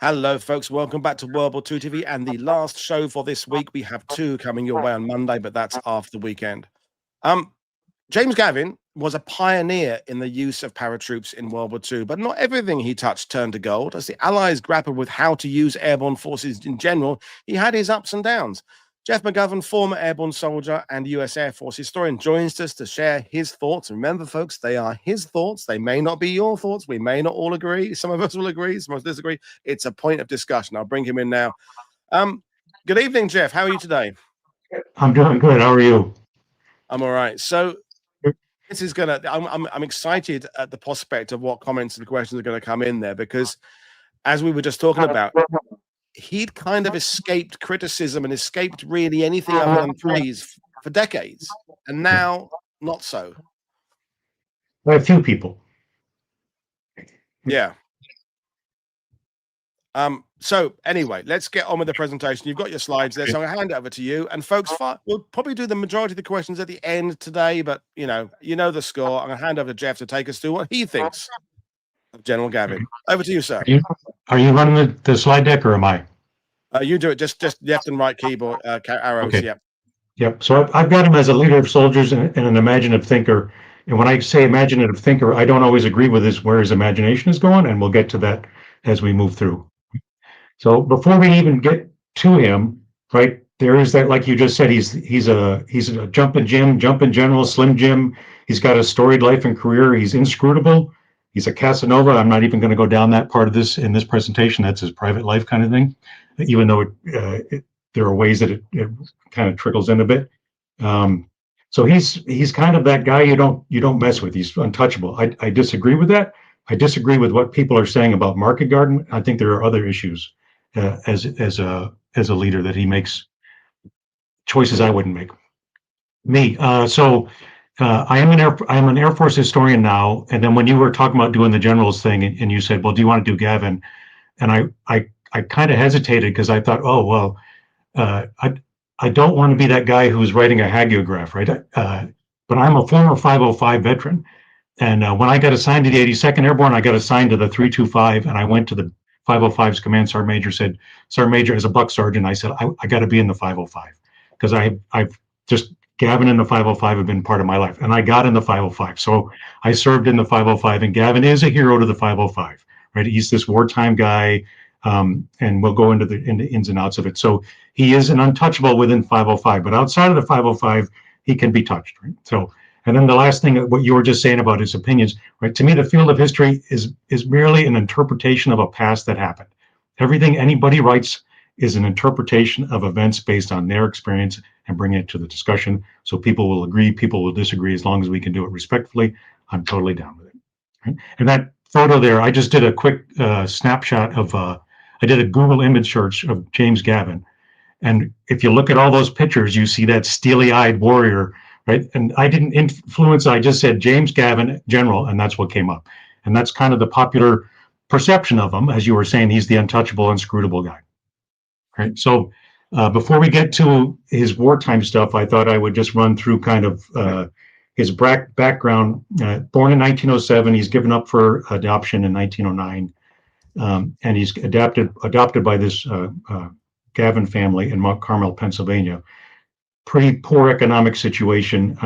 Hello, folks. Welcome back to World War II TV and the last show for this week. We have two coming your way on Monday, but that's after the weekend. James Gavin was a pioneer in the use of paratroops in World War II, but not everything he touched turned to gold. As the Allies grappled with how to use airborne forces in general, he had his ups and downs. Jeff McGovern, former airborne soldier and US Air Force historian, joins us to share his thoughts. Remember, folks, they are his thoughts. They may not be your thoughts. We may not all agree. Some of us will agree, some of us disagree. It's a point of discussion. I'll bring him in now. Good evening, Jeff. How are you today? I'm doing good. How are you? I'm all right. So this is gonna. I'm excited at the prospect of what comments and questions are going to come in there, because as we were just talking about, he'd kind of escaped criticism and escaped really anything other than praise for decades, and now not so. By a few people. Yeah. So anyway, let's get on with the presentation. You've got your slides there, so I'm gonna hand it over to you. And folks, we'll probably do the majority of the questions at the end today, but you know the score. I'm gonna hand over to Jeff to take us through what he thinks of General Gavin. Over to you, sir. Are you running the slide deck, or am I? You do it. Just left and right keyboard arrows. Okay. Yep. Yep. So I've got him as a leader of soldiers and an imaginative thinker. And when I say imaginative thinker, I don't always agree with where his imagination is going, and we'll get to that as we move through. So before we even get to him, right, there is that, like you just said, he's a jumping general, slim Jim. He's got a storied life and career. He's inscrutable. He's a Casanova. I'm not even going to go down that part of this in this presentation. That's his private life kind of thing, even though there are ways that it kind of trickles in a bit. So he's kind of that guy you don't mess with. He's untouchable. I disagree with that. I disagree with what people are saying about market garden. I think there are other issues as a leader that he makes choices I wouldn't make. I am an Air Force historian now. And then when you were talking about doing the generals thing, and you said, well, do you want to do Gavin? And I kind of hesitated, because I thought, oh, well, I don't want to be that guy who's writing a hagiograph, right? But I'm a former 505 veteran. And when I got assigned to the 82nd Airborne, I got assigned to the 325, and I went to the 505's command sergeant major, said, Sergeant Major, as a buck sergeant, I said, I got to be in the 505, because I've just, Gavin and the 505 have been part of my life, and I got in the 505. So I served in the 505, and Gavin is a hero to the 505, right? He's this wartime guy, and we'll go into the ins and outs of it. So he is an untouchable within 505, but outside of the 505, he can be touched, right? So, and then the last thing, what you were just saying about his opinions, right? To me, the field of history is merely an interpretation of a past that happened. Everything anybody writes is an interpretation of events based on their experience, and bring it to the discussion. So people will agree, people will disagree. As long as we can do it respectfully, I'm totally down with it. Right? And that photo there, I just did a quick snapshot of, I did a Google image search of James Gavin. And if you look at all those pictures, you see that steely-eyed warrior, right? And I didn't influence, I just said James Gavin, general, and that's what came up. And that's kind of the popular perception of him. As you were saying, he's the untouchable, inscrutable guy. Right? So before we get to his wartime stuff, I thought I would just run through kind of his background. Born in 1907, he's given up for adoption in 1909, and he's adopted by this Gavin family in Mount Carmel, Pennsylvania. Pretty poor economic situation.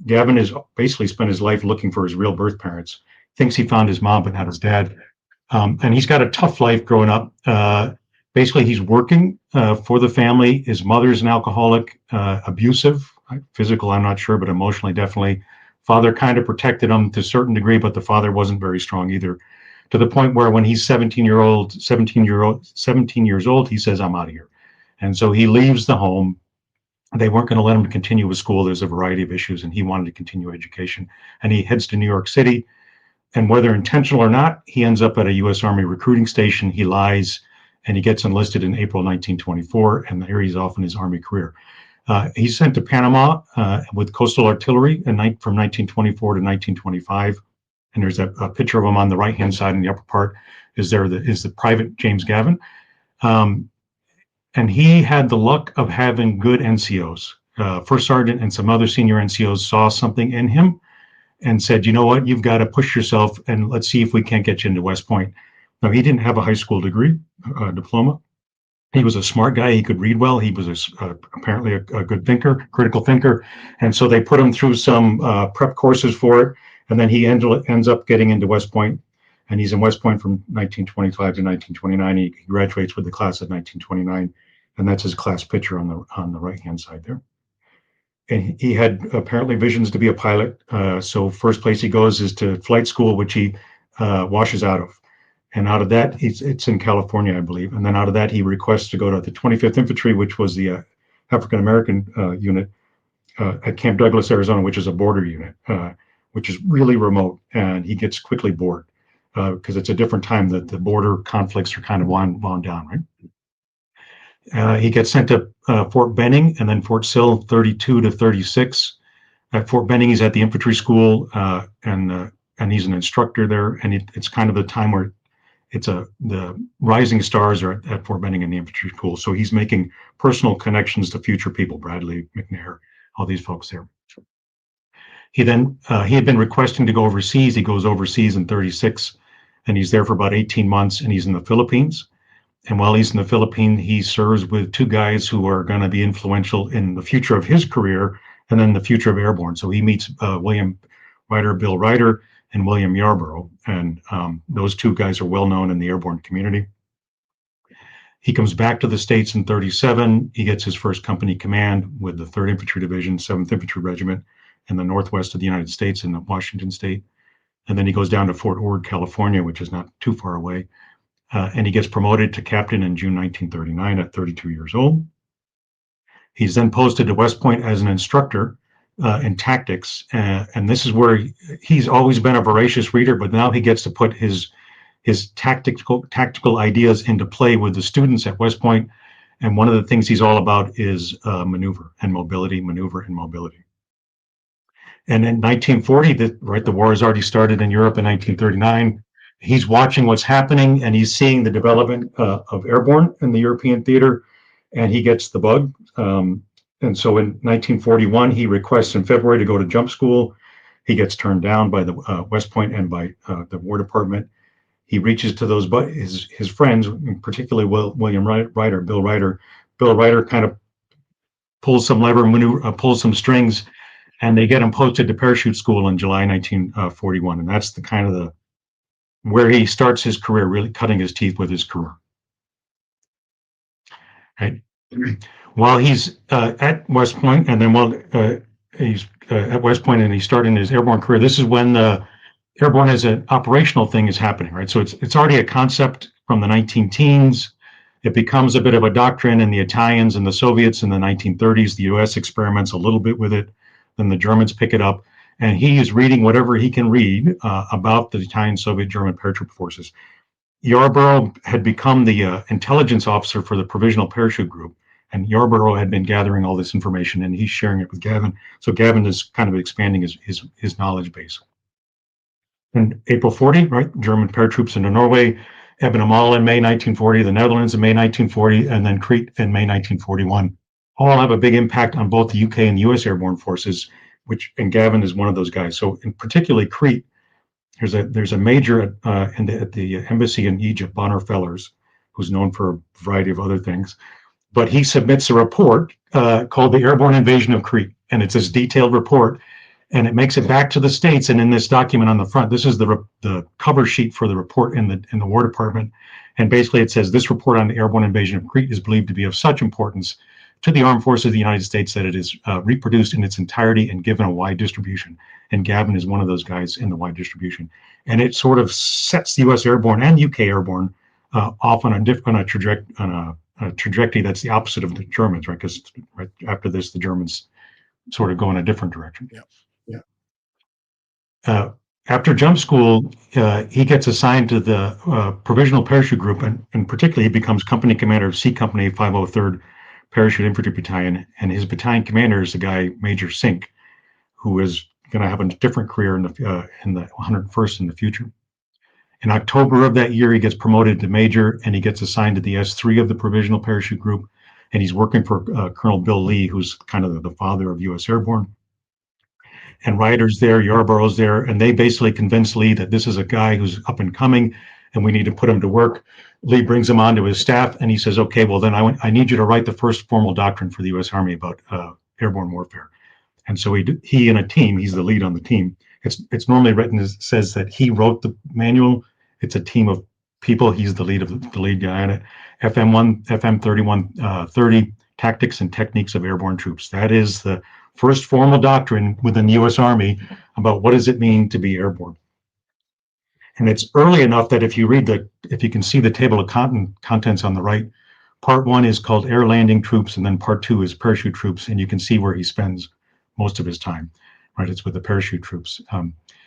Gavin has basically spent his life looking for his real birth parents. Thinks he found his mom, but not his dad. And he's got a tough life growing up. Basically, he's working for the family. His mother's an alcoholic, abusive, physical, I'm not sure, but emotionally, definitely. Father kind of protected him to a certain degree, but the father wasn't very strong either. To the point where when he's 17 years old, he says, I'm out of here. And so he leaves the home. They weren't going to let him continue with school. There's a variety of issues, and he wanted to continue education. And he heads to New York City. And whether intentional or not, he ends up at a U.S. Army recruiting station. He lies, and he gets enlisted in April 1924, and here he's off in his Army career. He's sent to Panama with coastal artillery from 1924 to 1925. And there's a picture of him on the right-hand side in the upper part. Is the private James Gavin. And he had the luck of having good NCOs. First Sergeant and some other senior NCOs saw something in him and said, you know what, you've got to push yourself, and let's see if we can't get you into West Point. Now, he didn't have a high school degree, diploma. He was a smart guy. He could read well. He was apparently a good thinker, critical thinker. And so they put him through some prep courses for it. And then he ends up getting into West Point. And he's in West Point from 1925 to 1929. He graduates with the class of 1929. And that's his class picture on the right-hand side there. And he had apparently visions to be a pilot. So first place he goes is to flight school, which he washes out of. And out of that, it's in California, I believe. And then out of that, he requests to go to the 25th Infantry, which was the African-American unit at Camp Douglas, Arizona, which is a border unit, which is really remote. And he gets quickly bored because it's a different time that the border conflicts are kind of wound down, right? He gets sent to Fort Benning and then Fort Sill, 32 to 36. At Fort Benning, he's at the infantry school and he's an instructor there. And it's kind of the time where the rising stars are at Fort Benning in the infantry school. So he's making personal connections to future people, Bradley, McNair, all these folks there. He had been requesting to go overseas. He goes overseas in 36 and he's there for about 18 months and he's in the Philippines. And while he's in the Philippines, he serves with two guys who are going to be influential in the future of his career and then the future of Airborne. So he meets William Ryder, Bill Ryder, and William Yarborough. And those two guys are well known in the airborne community. He comes back to the States in 37. He gets his first company command with the 3rd Infantry Division, 7th Infantry Regiment in the northwest of the United States in Washington State. And then he goes down to Fort Ord, California, which is not too far away. And he gets promoted to captain in June 1939 at 32 years old. He's then posted to West Point as an instructor in tactics. And this is where he's always been a voracious reader, but now he gets to put his tactical ideas into play with the students at West Point. And one of the things he's all about is maneuver and mobility. And in 1940, the war has already started in Europe in 1939. He's watching what's happening and he's seeing the development of Airborne in the European theater, and he gets the bug. And so in 1941, he requests in February to go to jump school. He gets turned down by the West Point and by the War Department. He reaches to those his friends, particularly William Ryder, Bill Ryder. Bill Ryder kind of pulls some strings, and they get him posted to parachute school in July 1941. And that's the kind of where he starts his career, really cutting his teeth with his career. Right. While he's at West Point, and then while he's at West Point and he's starting his airborne career, this is when the airborne as an operational thing is happening, right? So it's already a concept from the 19-teens. It becomes a bit of a doctrine in the Italians and the Soviets in the 1930s. The US experiments a little bit with it. Then the Germans pick it up. And he is reading whatever he can read about the Italian, Soviet, German paratroop forces. Yarborough had become the intelligence officer for the Provisional Parachute Group. And Yarborough had been gathering all this information and he's sharing it with Gavin. So Gavin is kind of expanding his knowledge base. In April 40, right, German paratroops into Norway, Ebenemal in May 1940, the Netherlands in May 1940, and then Crete in May 1941. All have a big impact on both the UK and the US airborne forces, and Gavin is one of those guys. So in particularly Crete, there's a major at the embassy in Egypt, Bonner Fellers, who's known for a variety of other things. But he submits a report called the Airborne Invasion of Crete. And it's this detailed report. And it makes it back to the States. And in this document on the front, this is the cover sheet for the report in the War Department. And basically it says, this report on the airborne invasion of Crete is believed to be of such importance to the armed forces of the United States that it is reproduced in its entirety and given a wide distribution. And Gavin is one of those guys in the wide distribution. And it sort of sets the US airborne and UK airborne off on a trajectory that's the opposite of the Germans, right? Because right after this, the Germans sort of go in a different direction. Yeah. After jump school, he gets assigned to the Provisional Parachute Group, and particularly he becomes company commander of C Company 503rd Parachute Infantry Battalion, and his battalion commander is the guy Major Sink, who is going to have a different career in the 101st in the future. In October of that year, he gets promoted to major, and he gets assigned to the S3 of the Provisional Parachute Group, and he's working for Colonel Bill Lee, who's kind of the father of U.S. Airborne. And Ryder's there, Yarborough's there, and they basically convince Lee that this is a guy who's up and coming, and we need to put him to work. Lee brings him onto his staff, and he says, okay, well, then I need you to write the first formal doctrine for the U.S. Army about airborne warfare. And so he and a team, he's the lead on the team. It's normally written as says that he wrote the manual. It's a team of people. He's the lead guy on it. FM 3130, Tactics and Techniques of Airborne Troops. That is the first formal doctrine within the U.S. Army about what does it mean to be airborne. And it's early enough that if you can see the table of contents on the right, part 1 is called air landing troops, and then part 2 is parachute troops, and you can see where he spends most of his time, right? It's with the parachute troops.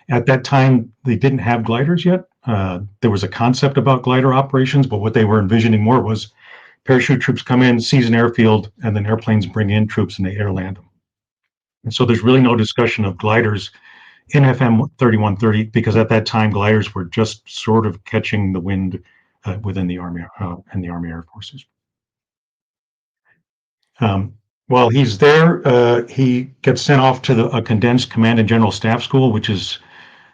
At that time, they didn't have gliders yet. There was a concept about glider operations, but what they were envisioning more was parachute troops come in, seize an airfield, and then airplanes bring in troops and they air land them. And so there's really no discussion of gliders in FM 3130 because at that time gliders were just sort of catching the wind within the Army and the Army Air Forces. While he's there, he gets sent off to a condensed Command and General Staff School, which is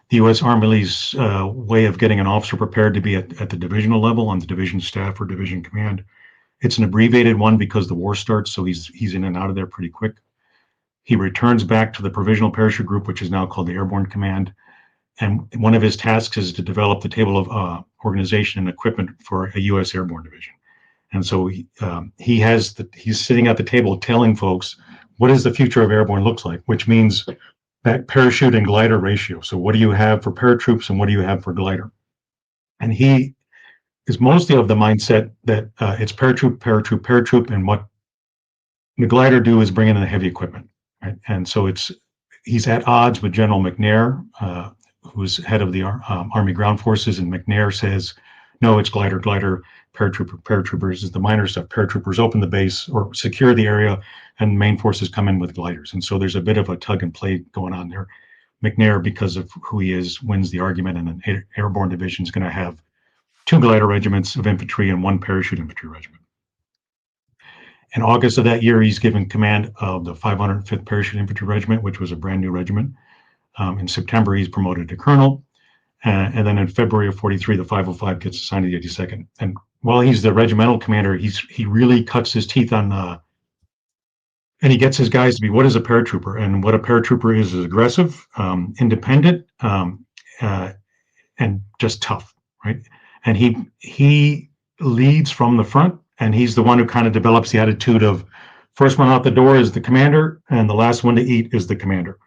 the U.S. Army's way of getting an officer prepared to be at the divisional level on the division staff or division command. It's an abbreviated one because the war starts, so he's in and out of there pretty quick. He returns back to the Provisional Parachute Group, which is now called the Airborne Command. And one of his tasks is to develop the table of organization and equipment for a U.S. Airborne Division. And so he's sitting at the table telling folks what does the future of airborne looks like, which means that parachute and glider ratio. So what do you have for paratroops and what do you have for glider? And he is mostly of the mindset that it's paratroop, and what the glider do is bring in the heavy equipment. Right? And so he's at odds with General McNair, who's head of the Army Ground Forces, and McNair says, no, it's glider, paratroopers is the minor stuff. Paratroopers open the base or secure the area, and main forces come in with gliders. And so there's a bit of a tug and play going on there. McNair, because of who he is, wins the argument, and an airborne division is going to have 2 glider regiments of infantry and 1 parachute infantry regiment. In August of that year, he's given command of the 505th Parachute Infantry Regiment, which was a brand new regiment. In September, he's promoted to colonel. And then in February of 43, the 505 gets assigned to the 82nd. And while he's the regimental commander, he really cuts his teeth on, and he gets his guys to be, what is a paratrooper? And what a paratrooper is aggressive, independent, and just tough, right? And he leads from the front, and he's the one who kind of develops the attitude of first one out the door is the commander, and the last one to eat is the commander.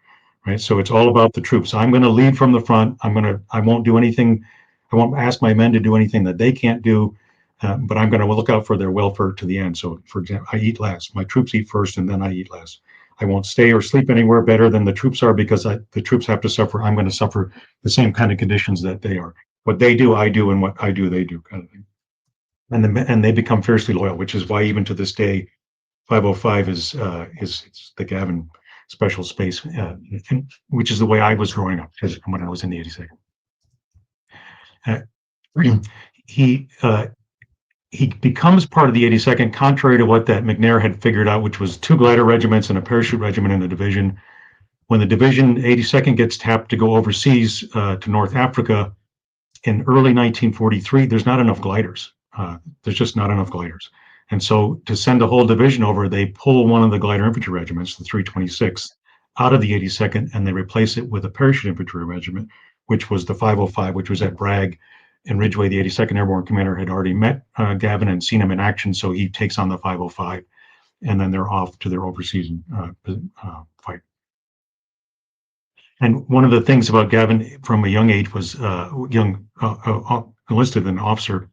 Right, so it's all about the troops. I'm going to lead from the front. I won't do anything. I won't ask my men to do anything that they can't do, but I'm going to look out for their welfare to the end. So, for example, I eat last. My troops eat first, and then I eat last. I won't stay or sleep anywhere better than the troops are because the troops have to suffer. I'm going to suffer the same kind of conditions that they are. What they do, I do, and what I do, they do, kind of thing. And they become fiercely loyal, which is why even to this day, 505 is the Gavin special space, which is the way I was growing up when I was in the 82nd. He becomes part of the 82nd, contrary to what that McNair had figured out, which was 2 glider regiments and a parachute regiment in the division. When the division 82nd gets tapped to go overseas to North Africa in early 1943, there's not enough gliders. There's just not enough gliders. And so to send a whole division over, they pull one of the glider infantry regiments, the 326th, out of the 82nd, and they replace it with a parachute infantry regiment, which was the 505, which was at Bragg in Ridgeway. The 82nd Airborne Commander had already met Gavin and seen him in action, so he takes on the 505, and then they're off to their overseas fight. And one of the things about Gavin from a young age was enlisted an officer.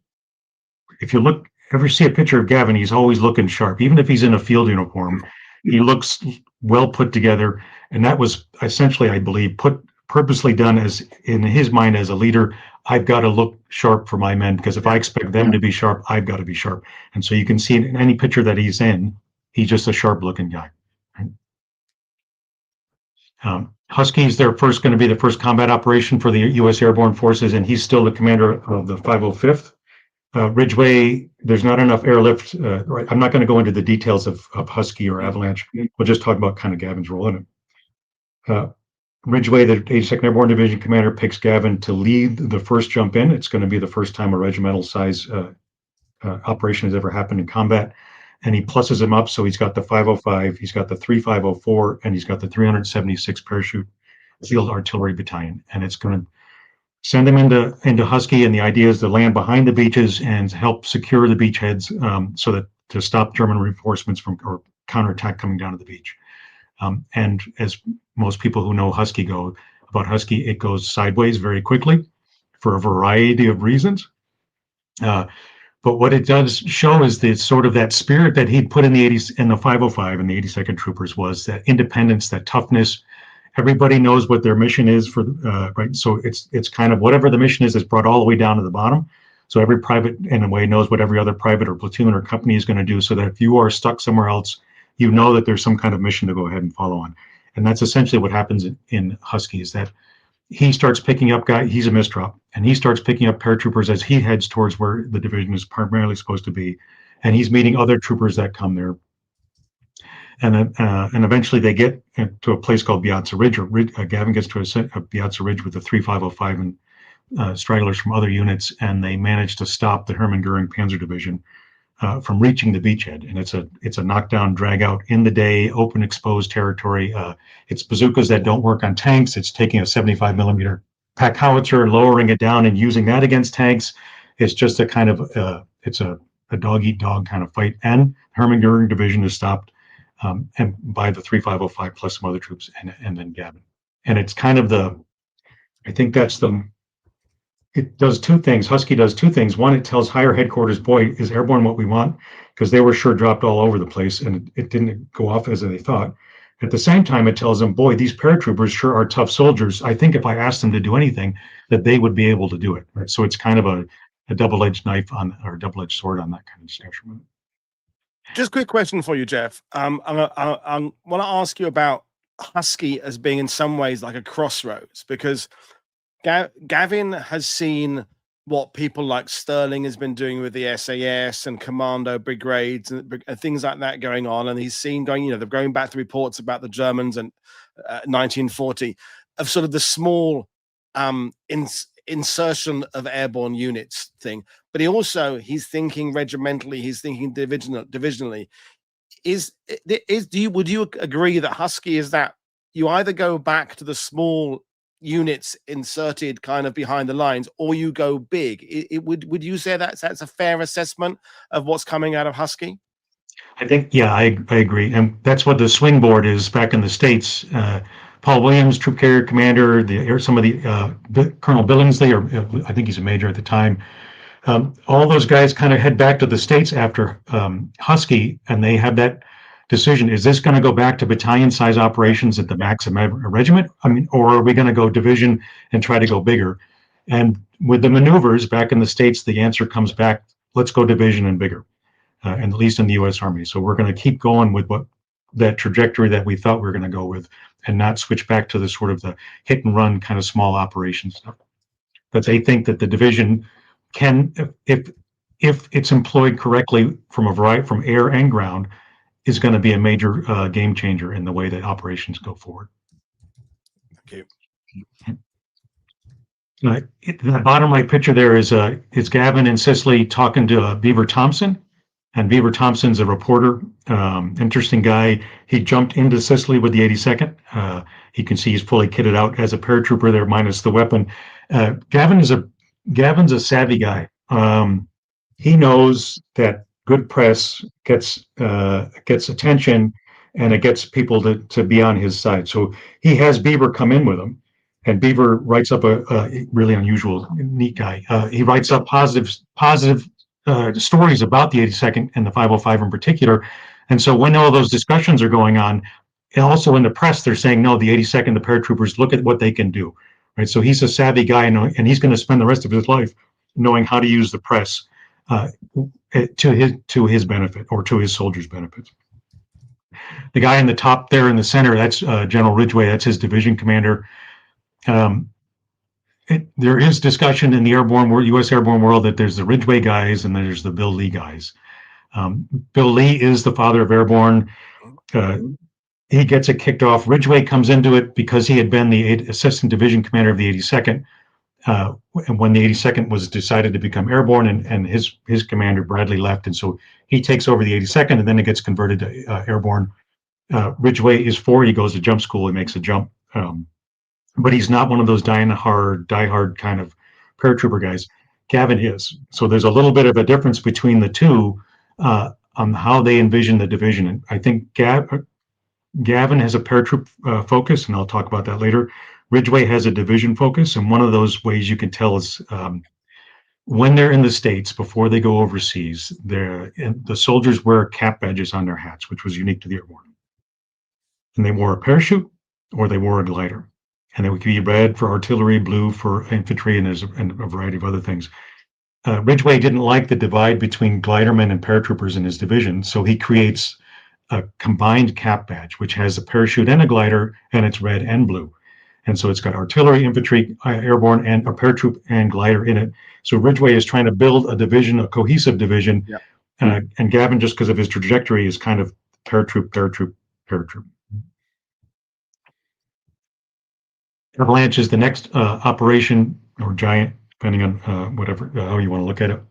If you ever see a picture of Gavin, he's always looking sharp. Even if he's in a field uniform, he looks well put together. And that was essentially, I believe, purposely done as in his mind as a leader. I've got to look sharp for my men because if I expect them to be sharp, I've got to be sharp. And so you can see in any picture that he's in, he's just a sharp looking guy. Right? Husky's going to be the first combat operation for the U.S. Airborne Forces, and he's still the commander of the 505th. Ridgeway, there's not enough airlift. Right. I'm not going to go into the details of Husky or Avalanche. We'll just talk about kind of Gavin's role in it. Ridgway, the 82nd Airborne Division commander, picks Gavin to lead the first jump in. It's going to be the first time a regimental size operation has ever happened in combat. And he pluses him up. So he's got the 505, he's got the 3504, and he's got the 376 Parachute Field Artillery Battalion. And it's going to send him into Husky. And the idea is to land behind the beaches and help secure the beachheads so that to stop German reinforcements from or counterattack coming down to the beach. And as most people who know Husky go about Husky, it goes sideways very quickly for a variety of reasons. But what it does show is the sort of that spirit that he'd put in the 80s and the 505 and the 82nd Troopers was that independence, that toughness. Everybody knows what their mission is for right. So it's kind of whatever the mission is brought all the way down to the bottom. So every private in a way knows what every other private or platoon or company is going to do. So that if you are stuck somewhere else, you know that there's some kind of mission to go ahead and follow on. And that's essentially what happens in Husky is that he starts picking up guys, he's a misdrop, and he starts picking up paratroopers as he heads towards where the division is primarily supposed to be. And he's meeting other troopers that come there. And eventually they get to a place called Piazza Ridge, or Gavin gets to a Piazza Ridge with the 3505 and stragglers from other units, and they manage to stop the Hermann Goering Panzer Division from reaching the beachhead. And it's a knockdown, drag out in the day, open, exposed territory. It's bazookas that don't work on tanks. It's taking a 75 millimeter pack howitzer, lowering it down and using that against tanks. It's just a kind of, it's a dog eat dog kind of fight. And Hermann Goering Division is stopped and by the 3505 plus some other troops and then Gavin. And it's kind of I think that's it does two things. Husky does two things. One, it tells higher headquarters, boy, is Airborne what we want? Because they were sure dropped all over the place and it didn't go off as they thought. At the same time, it tells them, boy, these paratroopers sure are tough soldiers. I think if I asked them to do anything, that they would be able to do it. Right? So it's kind of a double-edged knife or double-edged sword on that kind of discussion. Just a quick question for you, Jeff. I want to ask you about Husky as being in some ways like a crossroads, because Gavin has seen what people like Sterling has been doing with the SAS and commando brigades and things like that going on. And he's seen they're going back to reports about the Germans and 1940 of sort of the small insertion of airborne units thing. But he's thinking regimentally, he's thinking divisionally. Would you agree that Husky is that you either go back to the small units inserted kind of behind the lines, or you go big? Would you say that's a fair assessment of what's coming out of Husky? I think, yeah, I agree. And that's what the swing board is back in the States. Paul Williams, troop carrier commander, some of the Colonel Billingsley, or I think he's a major at the time. All those guys kind of head back to the States after Husky, and they have that decision. Is this going to go back to battalion size operations at the max of a regiment? Or are we going to go division and try to go bigger? And with the maneuvers back in the States, the answer comes back, let's go division and bigger, and at least in the U.S. Army. So we're going to keep going with that trajectory that we thought we were going to go with, and not switch back to the sort of the hit and run kind of small operation stuff. But they think that the division can, if it's employed correctly from air and ground, is going to be a major game changer in the way that operations go forward. Thank you. The bottom right picture there is Gavin in Sicily talking to Beaver Thompson. And Beaver Thompson's a reporter, interesting guy. He jumped into Sicily with the 82nd. You can see he's fully kitted out as a paratrooper there, minus the weapon. Gavin's a savvy guy. He knows that good press gets attention, and it gets people to be on his side. So he has Beaver come in with him, and Beaver writes up a really unusual, neat guy. He writes up positive stories about the 82nd and the 505 in particular. And so when all those discussions are going on, and also in the press, they're saying, no, the 82nd, the paratroopers, look at what they can do. Right. So he's a savvy guy, and he's going to spend the rest of his life knowing how to use the press to his benefit, or to his soldiers' benefit. The guy in the top there in the center, that's General Ridgway. That's his division commander. There is discussion in the U.S. airborne world that there's the Ridgway guys and there's the Bill Lee guys. Bill Lee is the father of airborne. he gets it kicked off. Ridgway comes into it because he had been the assistant division commander of the 82nd. And when the 82nd was decided to become airborne, and his commander Bradley left, and so he takes over the 82nd, and then it gets converted to airborne. Ridgway is 4. He goes to jump school. He makes a jump, but he's not one of those diehard kind of paratrooper guys. Gavin is. So there's a little bit of a difference between the two on how they envision the division. And I think Gavin has a paratroop focus, and I'll talk about that later. Ridgway has a division focus, and one of those ways you can tell is when they're in the States, before they go overseas, the soldiers wear cap badges on their hats, which was unique to the airborne. And they wore a parachute or they wore a glider. And it would be red for artillery, blue for infantry, and there's a variety of other things. Ridgway didn't like the divide between glidermen and paratroopers in his division, so he creates a combined cap badge, which has a parachute and a glider, and it's red and blue. And so it's got artillery, infantry, airborne, and a paratroop and glider in it. So Ridgway is trying to build a division, a cohesive division. Yeah. And Gavin, just because of his trajectory, is kind of paratroop. Avalanche is the next operation, or giant, depending on whatever how you want to look at it,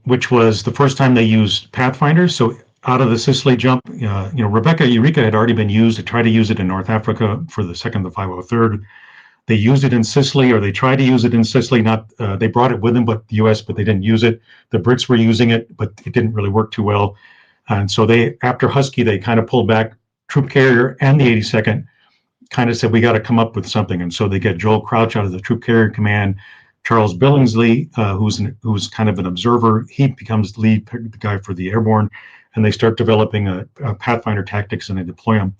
which was the first time they used Pathfinders. So out of the Sicily jump, Rebecca Eureka had already been used. They tried to use it in North Africa for the 2nd, the 503rd. They used it in Sicily, or they tried to use it in Sicily. They brought it with them, but the U.S., but they didn't use it. The Brits were using it, but it didn't really work too well. And so after Husky, they kind of pulled back. Troop Carrier and the 82nd kind of said, we got to come up with something. And so they get Joel Crouch out of the Troop Carrier Command. Charles Billingsley, who's kind of an observer, he becomes the lead guy for the airborne, and they start developing a Pathfinder tactics, and they deploy them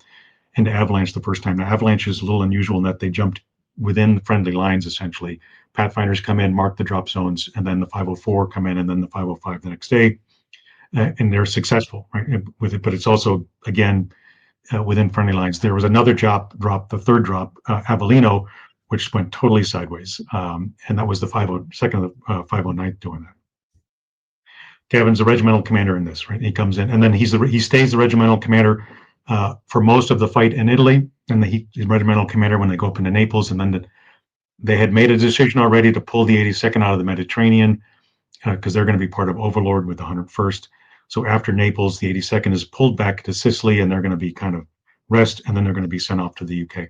into Avalanche the first time. Now, Avalanche is a little unusual in that they jumped within the friendly lines, essentially. Pathfinders come in, mark the drop zones, and then the 504 come in, and then the 505 the next day, and they're successful, right, with it. But it's also, again, within friendly lines. There was another drop, the third drop, Avellino, which went totally sideways, and that was the 502nd, 509th doing that. Gavin's the regimental commander in this, right? He comes in, and then he stays the regimental commander for most of the fight in Italy, and he's regimental commander when they go up into Naples, and then they had made a decision already to pull the 82nd out of the Mediterranean because they're going to be part of Overlord with the 101st. So after Naples, the 82nd is pulled back to Sicily, and they're going to be kind of rest, and then they're going to be sent off to the UK.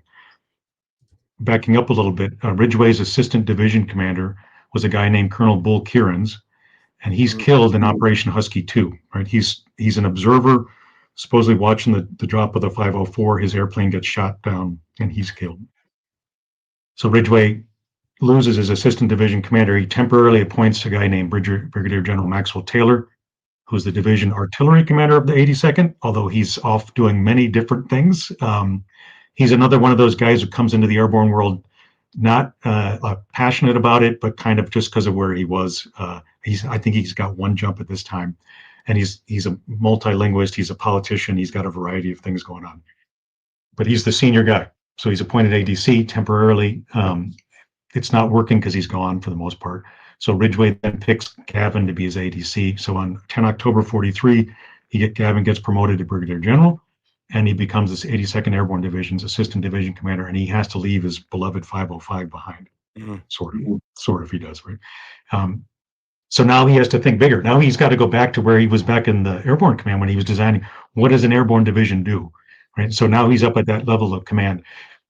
Backing up a little bit, Ridgway's assistant division commander was a guy named Colonel Bull Kierans, and he's killed in Operation Husky 2. Right? He's an observer, supposedly watching the drop of the 504. His airplane gets shot down, and he's killed. So Ridgway loses his assistant division commander. He temporarily appoints a guy named Brigadier General Maxwell Taylor, who's the division artillery commander of the 82nd, although he's off doing many different things. He's another one of those guys who comes into the airborne world not passionate about it, but kind of just because of where he was. I think he's got one jump at this time, and he's a multilinguist. He's a politician. He's got a variety of things going on, but he's the senior guy. So he's appointed ADC temporarily. It's not working because he's gone for the most part. So Ridgway then picks Gavin to be his ADC. So on 10 October 43, Gavin gets promoted to Brigadier General, and he becomes this 82nd Airborne Division's assistant division commander, and he has to leave his beloved 505 behind. Sort of he does, right? So now he has to think bigger. Now he's got to go back to where he was back in the Airborne Command when he was designing, what does an Airborne Division do, right? So now he's up at that level of command.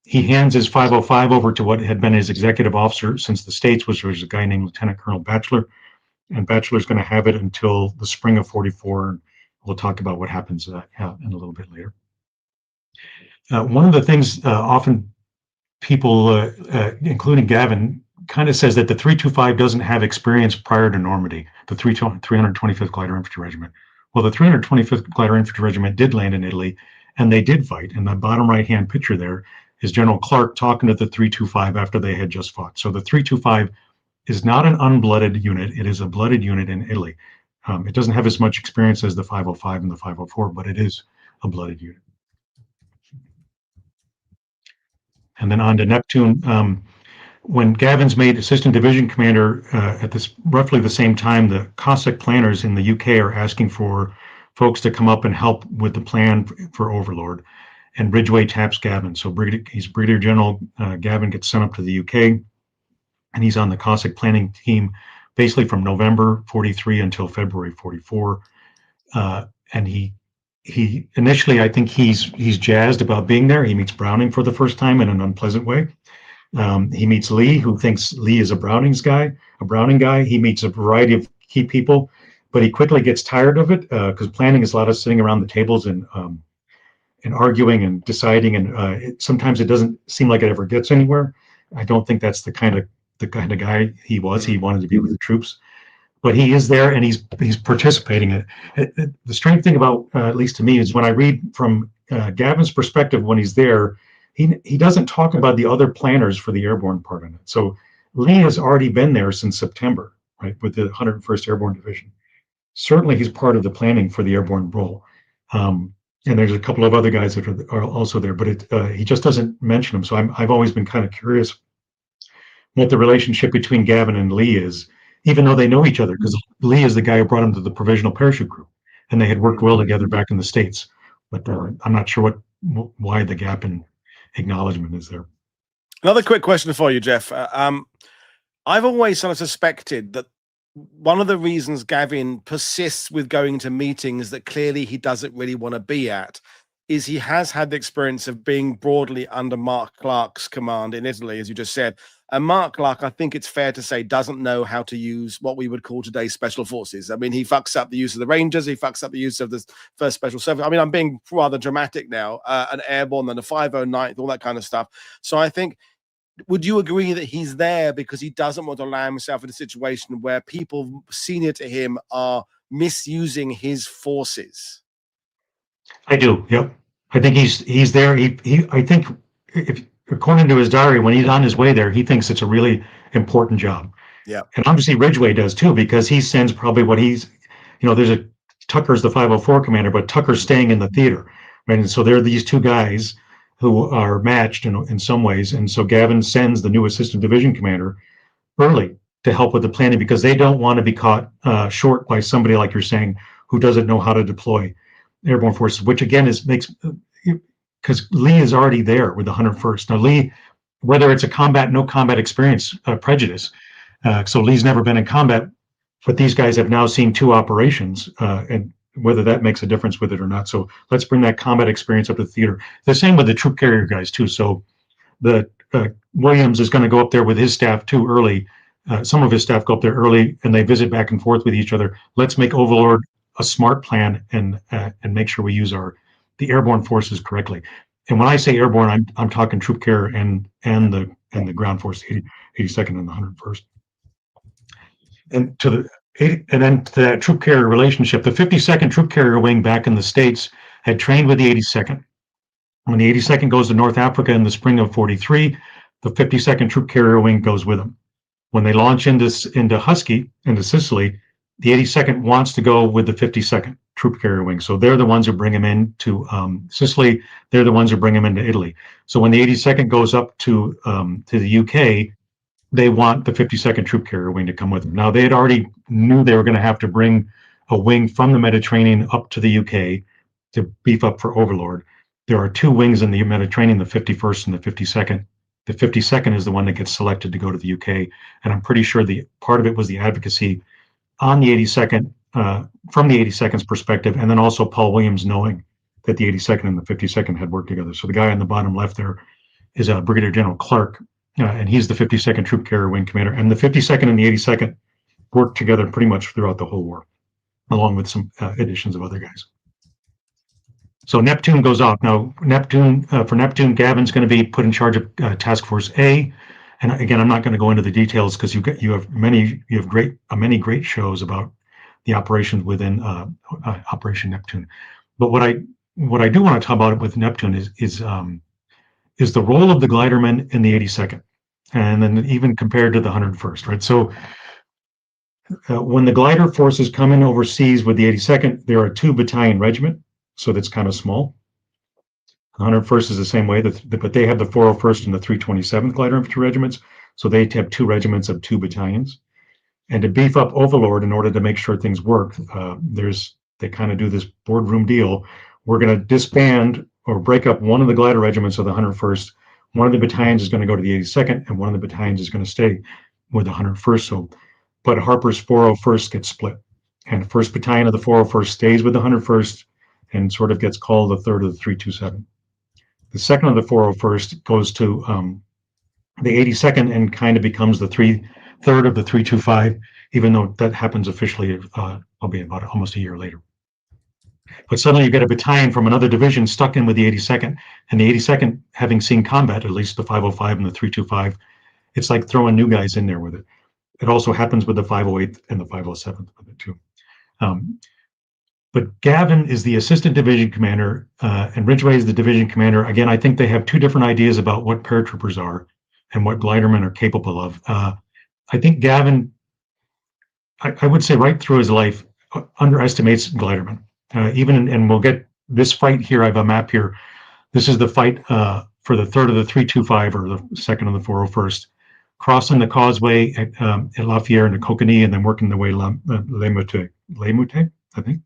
He hands his 505 over to what had been his executive officer since the States, which was a guy named Lieutenant Colonel Batchelor, and Batchelor's going to have it until the spring of 44, and we'll talk about what happens in a little bit later. One of the things often people, including Gavin, kind of says that the 325 doesn't have experience prior to Normandy, the 325th Glider Infantry Regiment. Well, the 325th Glider Infantry Regiment did land in Italy, and they did fight. And the bottom right-hand picture there is General Clark talking to the 325 after they had just fought. So the 325 is not an unblooded unit. It is a blooded unit in Italy. It doesn't have as much experience as the 505 and the 504, but it is a blooded unit. And then on to Neptune. When Gavin's made assistant division commander at this roughly the same time, the Cossack planners in the UK are asking for folks to come up and help with the plan for Overlord. And Ridgway taps Gavin. So he's Brigadier General Gavin gets sent up to the UK, and he's on the Cossack planning team basically from November 43 until February 44. And he initially, I think he's jazzed about being there. He meets Browning for the first time in an unpleasant way. He meets Lee, who thinks Lee is a Browning guy. He meets a variety of key people, but he quickly gets tired of it because planning is a lot of sitting around the tables and arguing and deciding, and sometimes it doesn't seem like it ever gets anywhere. I don't think that's the kind of guy he was. He wanted to be with the troops, but he is there and he's participating in it. The strange thing about, at least to me, is when I read from Gavin's perspective when he's there, he doesn't talk about the other planners for the airborne part of it. So Lee has already been there since September, right, with the 101st Airborne Division. Certainly he's part of the planning for the airborne role. And there's a couple of other guys that are also there, but he just doesn't mention them. So I've always been kind of curious what the relationship between Gavin and Lee is, even though they know each other, because Lee is the guy who brought him to the provisional parachute group, and they had worked well together back in the States. But I'm not sure why the gap in acknowledgement is there. Another quick question for you, Jeff. I've always sort of suspected that one of the reasons Gavin persists with going to meetings that clearly he doesn't really want to be at is he has had the experience of being broadly under Mark Clark's command in Italy, as you just said. And Mark Clark, I think it's fair to say, doesn't know how to use what we would call today special forces. I mean, he fucks up the use of the Rangers. He fucks up the use of the 1st Special Service. I mean, I'm being rather dramatic now. An airborne, then a 509th, all that kind of stuff. So I think, would you agree that he's there because he doesn't want to allow himself in a situation where people senior to him are misusing his forces? I do. Yep. I think he's there. I think, if according to his diary, when he's on his way there, he thinks it's a really important job. Yeah. And obviously Ridgway does too, because he sends probably what he's, there's Tucker's the 504 commander, but Tucker's staying in the theater, right? And so there are these two guys who are matched in some ways. And so Gavin sends the new assistant division commander early to help with the planning, because they don't want to be caught short by somebody, like you're saying, who doesn't know how to deploy airborne forces, which again because Lee is already there with the 101st. Now Lee, whether it's a no combat experience prejudice, so Lee's never been in combat, but these guys have now seen 2 operations, and whether that makes a difference with it or not. So let's bring that combat experience up to the theater. The same with the troop carrier guys too. So the Williams is going to go up there with his staff too early. Some of his staff go up there early and they visit back and forth with each other. Let's make Overlord a smart plan and make sure we use the airborne forces correctly. And when I say airborne, I'm talking troop carrier and the ground force, 82nd and the 101st. And then to that troop carrier relationship, the 52nd Troop Carrier Wing back in the States had trained with the 82nd. When the 82nd goes to North Africa in the spring of 43, the 52nd Troop Carrier Wing goes with them. When they launch into Sicily, the 82nd wants to go with the 52nd Troop Carrier Wing. So they're the ones who bring him into Sicily. They're the ones who bring him into Italy. So when the 82nd goes up to the UK, they want the 52nd Troop Carrier Wing to come with them. Now, they had already knew they were going to have to bring a wing from the Mediterranean up to the UK to beef up for Overlord. There are 2 wings in the Mediterranean, the 51st and the 52nd. The 52nd is the one that gets selected to go to the UK. And I'm pretty sure the part of it was the advocacy on the 82nd, from the 82nd's perspective, and then also Paul Williams knowing that the 82nd and the 52nd had worked together. So the guy on the bottom left there is Brigadier General Clark, and he's the 52nd Troop Carrier Wing commander. And the 52nd and the 82nd worked together pretty much throughout the whole war, along with some additions of other guys. So Neptune goes off. Now, for Neptune, Gavin's going to be put in charge of Task Force A. And again, I'm not going to go into the details because you have many great shows about the operations within Operation Neptune. But what I do want to talk about with Neptune is the role of the glidermen in the 82nd, and then even compared to the 101st, right? So when the glider forces come in overseas with the 82nd, there are 2 battalion regiment, so that's kind of small. The 101st is the same way, but they have the 401st and the 327th Glider Infantry Regiments, so they have 2 regiments of 2 battalions. And to beef up Overlord in order to make sure things work, there's they kind of do this boardroom deal. We're going to disband or break up one of the glider regiments of the 101st. One of the battalions is going to go to the 82nd, and one of the battalions is going to stay with the 101st. So, but Harper's 401st gets split, and the 1st Battalion of the 401st stays with the 101st and sort of gets called the 3rd of the 327. The 2nd of the 401st goes to the 82nd and kind of becomes the 3rd of the 325, even though that happens officially, albeit about almost a year later. But suddenly you get a battalion from another division stuck in with the 82nd, and the 82nd, having seen combat, at least the 505 and the 325, it's like throwing new guys in there with it. It also happens with the 508th and the 507th with it too. But Gavin is the assistant division commander, and Ridgway is the division commander. Again, I think they have two different ideas about what paratroopers are and what glidermen are capable of. I think Gavin, I would say right through his life, underestimates glidermen. And we'll get this fight here. I have a map here. This is the fight for the 3rd of the 325 or the 2nd of the 401st, crossing the causeway at Lafayette and Kokani, and then working their way Lemute, I think.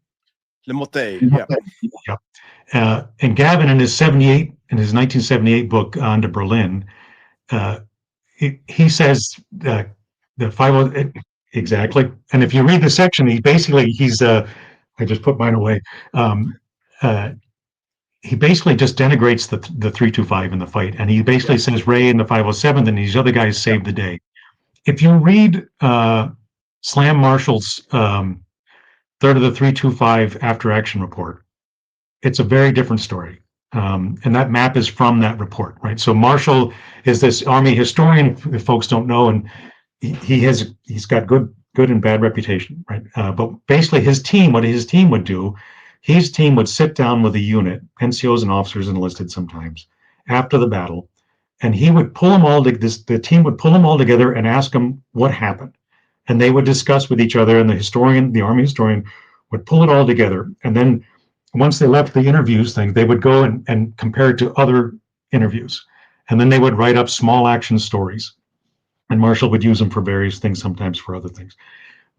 Lemute, yeah. Yeah. And Gavin in his 1978 book On to Berlin, he says the 50 exactly. And if you read the section, he's I just put mine away. He basically just denigrates the 325 in the fight, and he basically says Ray and the 507th and these other guys saved the day. If you read Slam Marshall's 3rd of the 325 after action report, it's a very different story. And that map is from that report, right? So Marshall is this Army historian, if folks don't know, and he's got good and bad reputation, right? But basically his team would do, his team would sit down with a unit, NCOs and officers enlisted sometimes, after the battle, and he would pull them all, the team would pull them all together and ask them what happened. And they would discuss with each other, and the Army historian would pull it all together. And then once they left the interviews thing, they would go and compare it to other interviews. And then they would write up small action stories. And Marshall would use them for various things, sometimes for other things.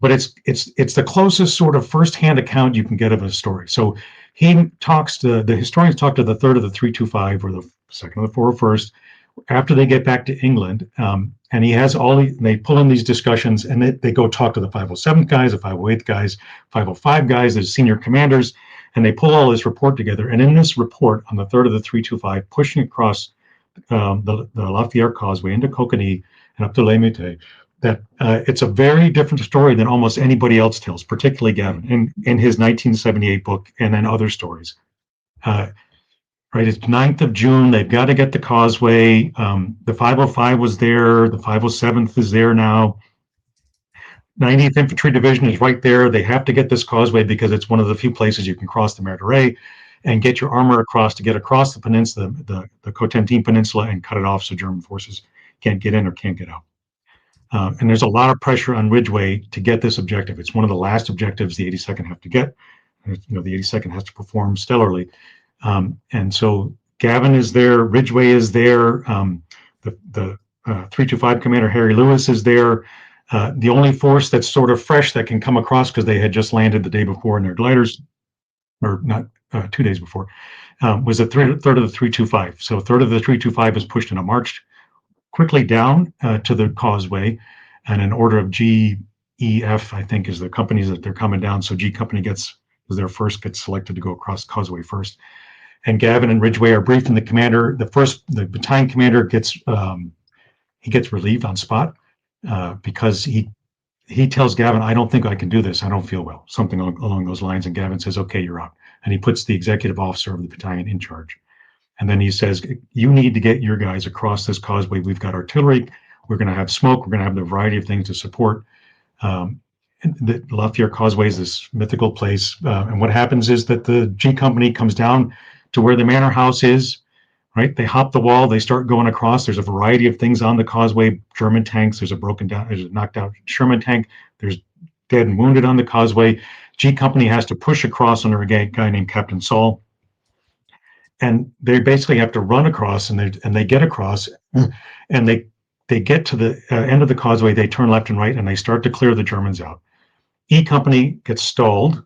But it's the closest sort of firsthand account you can get of a story. So the historians talk to the 3rd of the 325 or the 2nd of the 401st after they get back to England. And he has they pull in these discussions, and they go talk to the 507th guys, the 508th guys, 505 guys, the senior commanders, and they pull all this report together. And in this report on the 3rd of the 325, pushing across the Lafayette Causeway into Kokani and up to Lemute, that it's a very different story than almost anybody else tells, particularly Gavin in his 1978 book and then other stories. Right, it's 9th of June. They've got to get the causeway. The 505 was there. The 507th is there now. 90th Infantry Division is right there. They have to get this causeway because it's one of the few places you can cross the Mer de Ray and get your armor across to get across the peninsula, the Cotentin Peninsula, and cut it off so German forces can't get in or can't get out. And there's a lot of pressure on Ridgway to get this objective. It's one of the last objectives the 82nd have to get. The 82nd has to perform stellarly. And so Gavin is there, Ridgway is there, the 325 commander Harry Lewis is there. The only force that's sort of fresh that can come across, because they had just landed the day before in their gliders, or not 2 days before, was the 3rd of the 325. So 3rd of the 325 is pushed in a march quickly down to the causeway, and an order of G, E, F, I think, is the companies that they're coming down. So G company gets selected to go across the causeway first. And Gavin and Ridgway are briefing the commander. The battalion commander gets relieved on spot because he tells Gavin, "I don't think I can do this. I don't feel well," something along those lines. And Gavin says, "Okay, you're out." And he puts the executive officer of the battalion in charge. And then he says, "You need to get your guys across this causeway. We've got artillery. We're going to have smoke. We're going to have a variety of things to support." The Lafayette Causeway is this mythical place. And what happens is that the G Company comes down to where the manor house is, right? They hop the wall. They start going across. There's a variety of things on the causeway, German tanks. There's a knocked out Sherman tank. There's dead and wounded on the causeway. G Company has to push across under a guy named Captain Saul. And they basically have to run across, and they get across, and they get to the end of the causeway. They turn left and right, and they start to clear the Germans out. E Company gets stalled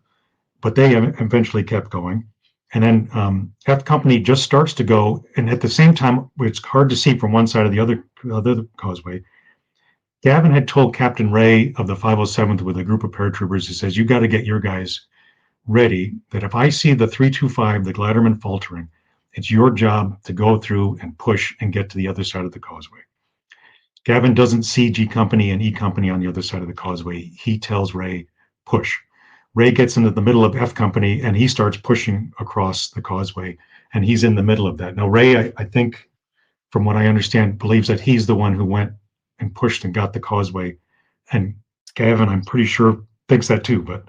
but they eventually kept going. And then F Company just starts to go, and at the same time, it's hard to see from one side of the other causeway. Gavin had told Captain Ray of the 507th with a group of paratroopers, he says, you got to get your guys ready, that if I see the 325, the Gliderman faltering, it's your job to go through and push and get to the other side of the causeway. Gavin doesn't see G Company and E Company on the other side of the causeway. He tells Ray, push. Ray gets into the middle of F Company and he starts pushing across the causeway, and he's in the middle of that. Now, Ray, I think, from what I understand, believes that he's the one who went and pushed and got the causeway. And Gavin, I'm pretty sure, thinks that too, but.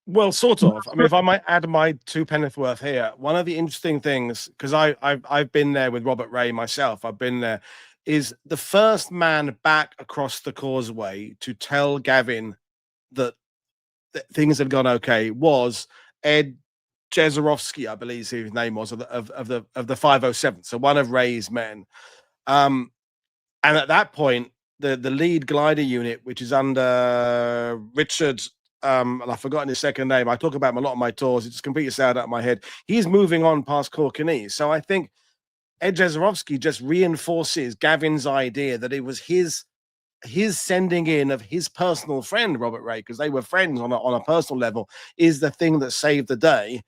Well, sort of. I mean, if I might add my two penneth worth here, one of the interesting things, because I've been there with Robert Ray myself, I've been there, is the first man back across the causeway to tell Gavin that things had gone okay was Ed Jezorowski, I believe his name was, of the 507. So one of Ray's men. And at that point, the lead glider unit, which is under Richard, and I've forgotten his second name. I talk about him a lot on my tours. It's just completely sad out of my head. He's moving on past Corkiny. So I think Ed Jezorowski just reinforces Gavin's idea that it was his sending in of his personal friend, Robert Ray, because they were friends on a personal level, is the thing that saved the day.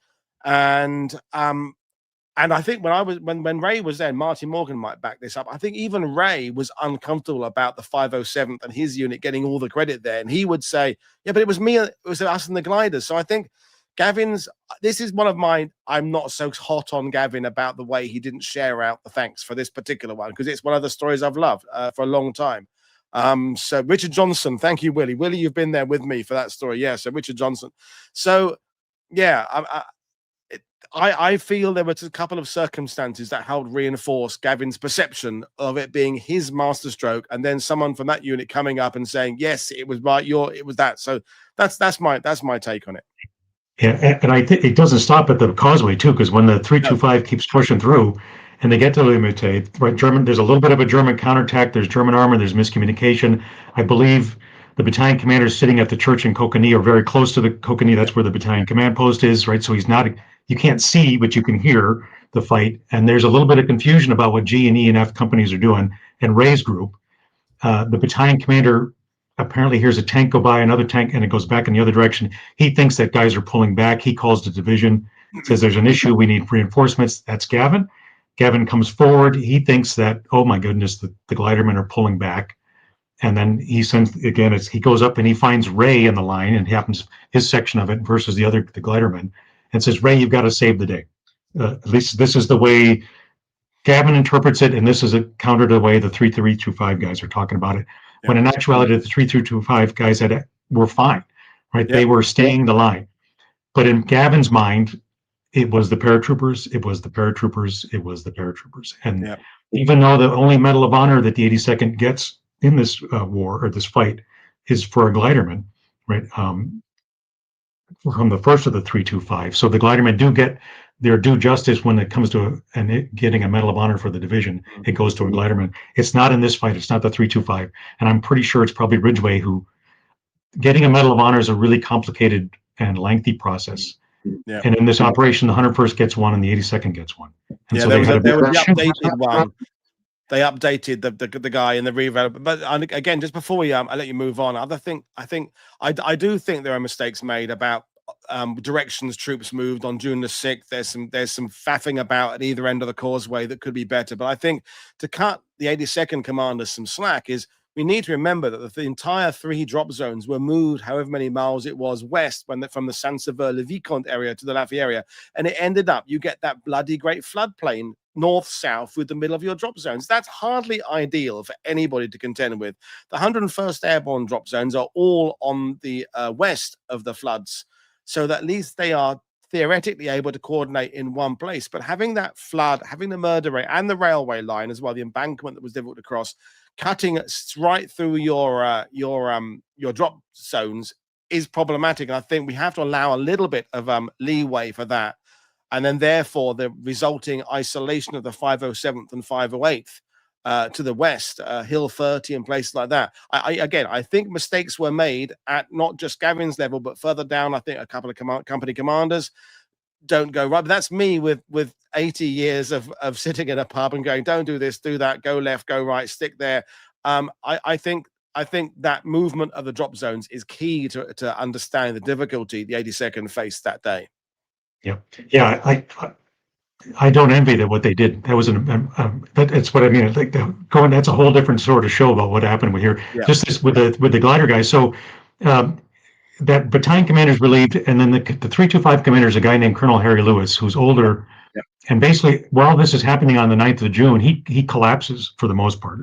And I think when Ray was there, Marty Morgan might back this up. I think even Ray was uncomfortable about the 507th and his unit getting all the credit there. And he would say, yeah, but it was me, it was us and the gliders. So I think this is one of mine. I'm not so hot on Gavin about the way he didn't share out the thanks for this particular one, because it's one of the stories I've loved for a long time. So Richard Johnson, thank you, Willie. Willie, you've been there with me for that story. Yeah, so Richard Johnson. So yeah, I feel there were a couple of circumstances that helped reinforce Gavin's perception of it being his masterstroke, and then someone from that unit coming up and saying, yes, it was it was that. So that's my take on it. Yeah, and I think it doesn't stop at the causeway too, because when the 325 keeps pushing through and they get to Limite, right, there's a little bit of a German counterattack, there's German armor, there's miscommunication. I believe the battalion commander is sitting at the church in Kokani, or very close to the Kokani. That's where the battalion command post is, right? So you can't see, but you can hear the fight. And there's a little bit of confusion about what G and E and F companies are doing. And Ray's group, the battalion commander apparently hears a tank go by, another tank, and it goes back in the other direction. He thinks that guys are pulling back. He calls the division, says there's an issue, we need reinforcements. That's Gavin. Gavin comes forward. He thinks that, oh my goodness, the glidermen are pulling back. And then he sends, again, he goes up and he finds Ray in the line, and happens his section of it versus the glidermen, and says, Ray, you've got to save the day. At least this is the way Gavin interprets it, and this is a counter to the way the 3325 guys are talking about it. Yeah. When in actuality, the 3325 guys were fine, right? Yeah. They were staying the line. But in Gavin's mind, it was the paratroopers, it was the paratroopers, it was the paratroopers. And even though the only Medal of Honor that the 82nd gets in this war, or this fight, is for a gliderman, right? From the first of the 325. So the glidermen do get their due justice when it comes to getting a Medal of Honor for the division. It goes to a gliderman. It's not in this fight. It's not the 325. And I'm pretty sure it's probably Ridgway who, getting a Medal of Honor is a really complicated and lengthy process. Yeah. And in this operation, the 101st gets one and the 82nd gets one. And so there was the updated one. They updated the guy in the redevelopment. But again, just before I let you move on, I do think there are mistakes made about directions troops moved on June the 6th. There's some faffing about at either end of the causeway that could be better. But I think to cut the 82nd commanders some slack is, we need to remember that the entire 3 drop zones were moved however many miles it was west from the Saint-Sever-le-Vicomte area to the Lafayette area. And it ended up, you get that bloody great floodplain north-south with the middle of your drop zones. That's hardly ideal for anybody to contend with. The 101st Airborne drop zones are all on the west of the floods, so that at least they are theoretically able to coordinate in one place. But having that flood, having the murder rate and the railway line as well, the embankment that was difficult to cross, cutting right through your drop zones is problematic. And I think we have to allow a little bit of leeway for that. And then therefore the resulting isolation of the 507th and 508th to the west, Hill 30 and places like that. I think mistakes were made at not just Gavin's level, but further down. I think a couple of company commanders don't go right. But that's me with 80 years of sitting in a pub and going, don't do this, do that, go left, go right, stick there. I think that movement of the drop zones is key to understanding the difficulty the 82nd faced that day. Yeah. I don't envy that what they did. That was that's what I mean. Like that's a whole different sort of show about what happened with here. Yeah. Just this with the glider guys. So that battalion commander's relieved, and then the 325 commander is a guy named Colonel Harry Lewis, who's older. Yeah. And basically, while this is happening on the 9th of June, he collapses for the most part.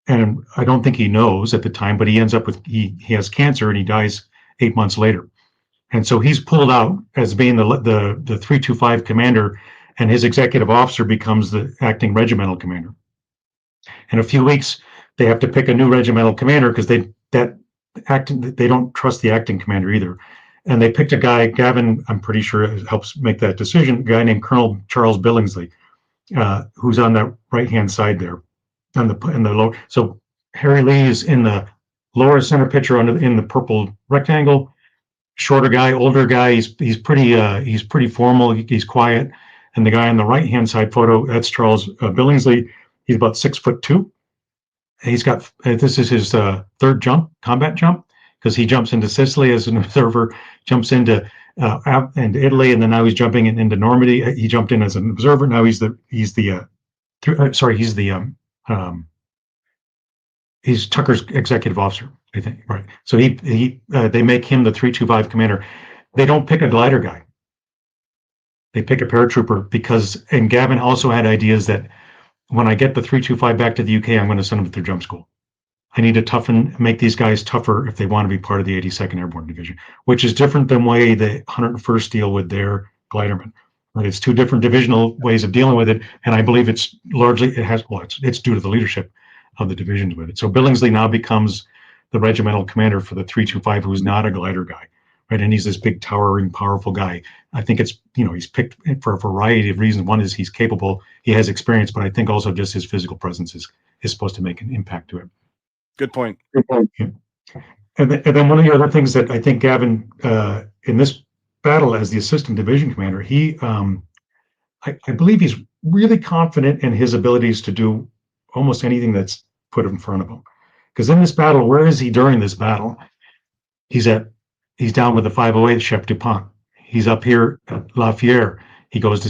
And I don't think he knows at the time, but he ends up with he has cancer and he dies 8 months later. And so he's pulled out as being the 325 commander, and his executive officer becomes the acting regimental commander. In a few weeks, they have to pick a new regimental commander because they don't trust the acting commander either. And they picked a guy, Gavin, I'm pretty sure helps make that decision, a guy named Colonel Charles Billingsley, who's on the right-hand side there, in the lower. So Harry Lee is in the lower center picture in the purple rectangle. Shorter guy, older guy. He's pretty formal. He's quiet. And the guy on the right-hand side photo, that's Charles Billingsley. He's about 6'2". He's got this is his third combat jump, because he jumps into Sicily as an observer, jumps into Italy, and then now he's jumping into Normandy. He jumped in as an observer. Now he's Tucker's executive officer, I think, right? So they make him the 325 commander. They don't pick a glider guy. They pick a paratrooper and Gavin also had ideas that when I get the 325 back to the UK, I'm going to send them to their jump school. I need to make these guys tougher if they want to be part of the 82nd Airborne Division, which is different than the way the 101st deal with their glidermen. Right? It's two different divisional ways of dealing with it, and I believe it's due to the leadership of the divisions with it. So Billingsley now becomes the regimental commander for the 325, who's not a glider guy, right? And he's this big, towering, powerful guy. I think he's picked for a variety of reasons. One is he's capable, he has experience, but I think also just his physical presence is supposed to make an impact to it. Good point. Yeah. And then one of the other things that I think Gavin, in this battle as the assistant division commander, I believe he's really confident in his abilities to do almost anything that's put in front of him. Because in this battle, where is he during this battle? He's down with the 508 Chef Dupont. He's up here at La Fière. He goes to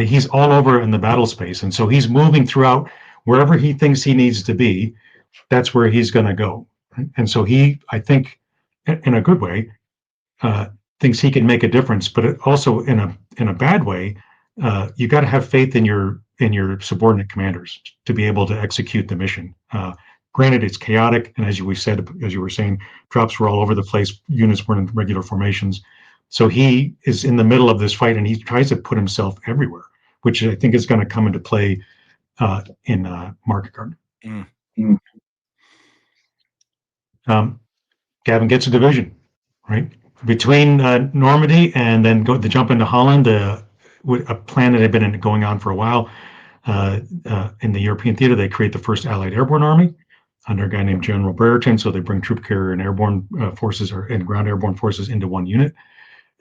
he's all over in the battle space. And so he's moving throughout wherever he thinks he needs to be. That's where he's going to go. And so I think, in a good way, thinks he can make a difference. But also in a bad way, you got to have faith in your subordinate commanders to be able to execute the mission. Granted, it's chaotic, and as you were saying, drops were all over the place. Units weren't in regular formations. So he is in the middle of this fight, and he tries to put himself everywhere, which I think is going to come into play in Market Garden. Gavin gets a division, right? Between Normandy and then the jump into Holland, a plan that had been going on for a while in the European theater. They create the first Allied Airborne Army under a guy named General Brereton. So they bring troop carrier and airborne forces and ground airborne forces into one unit.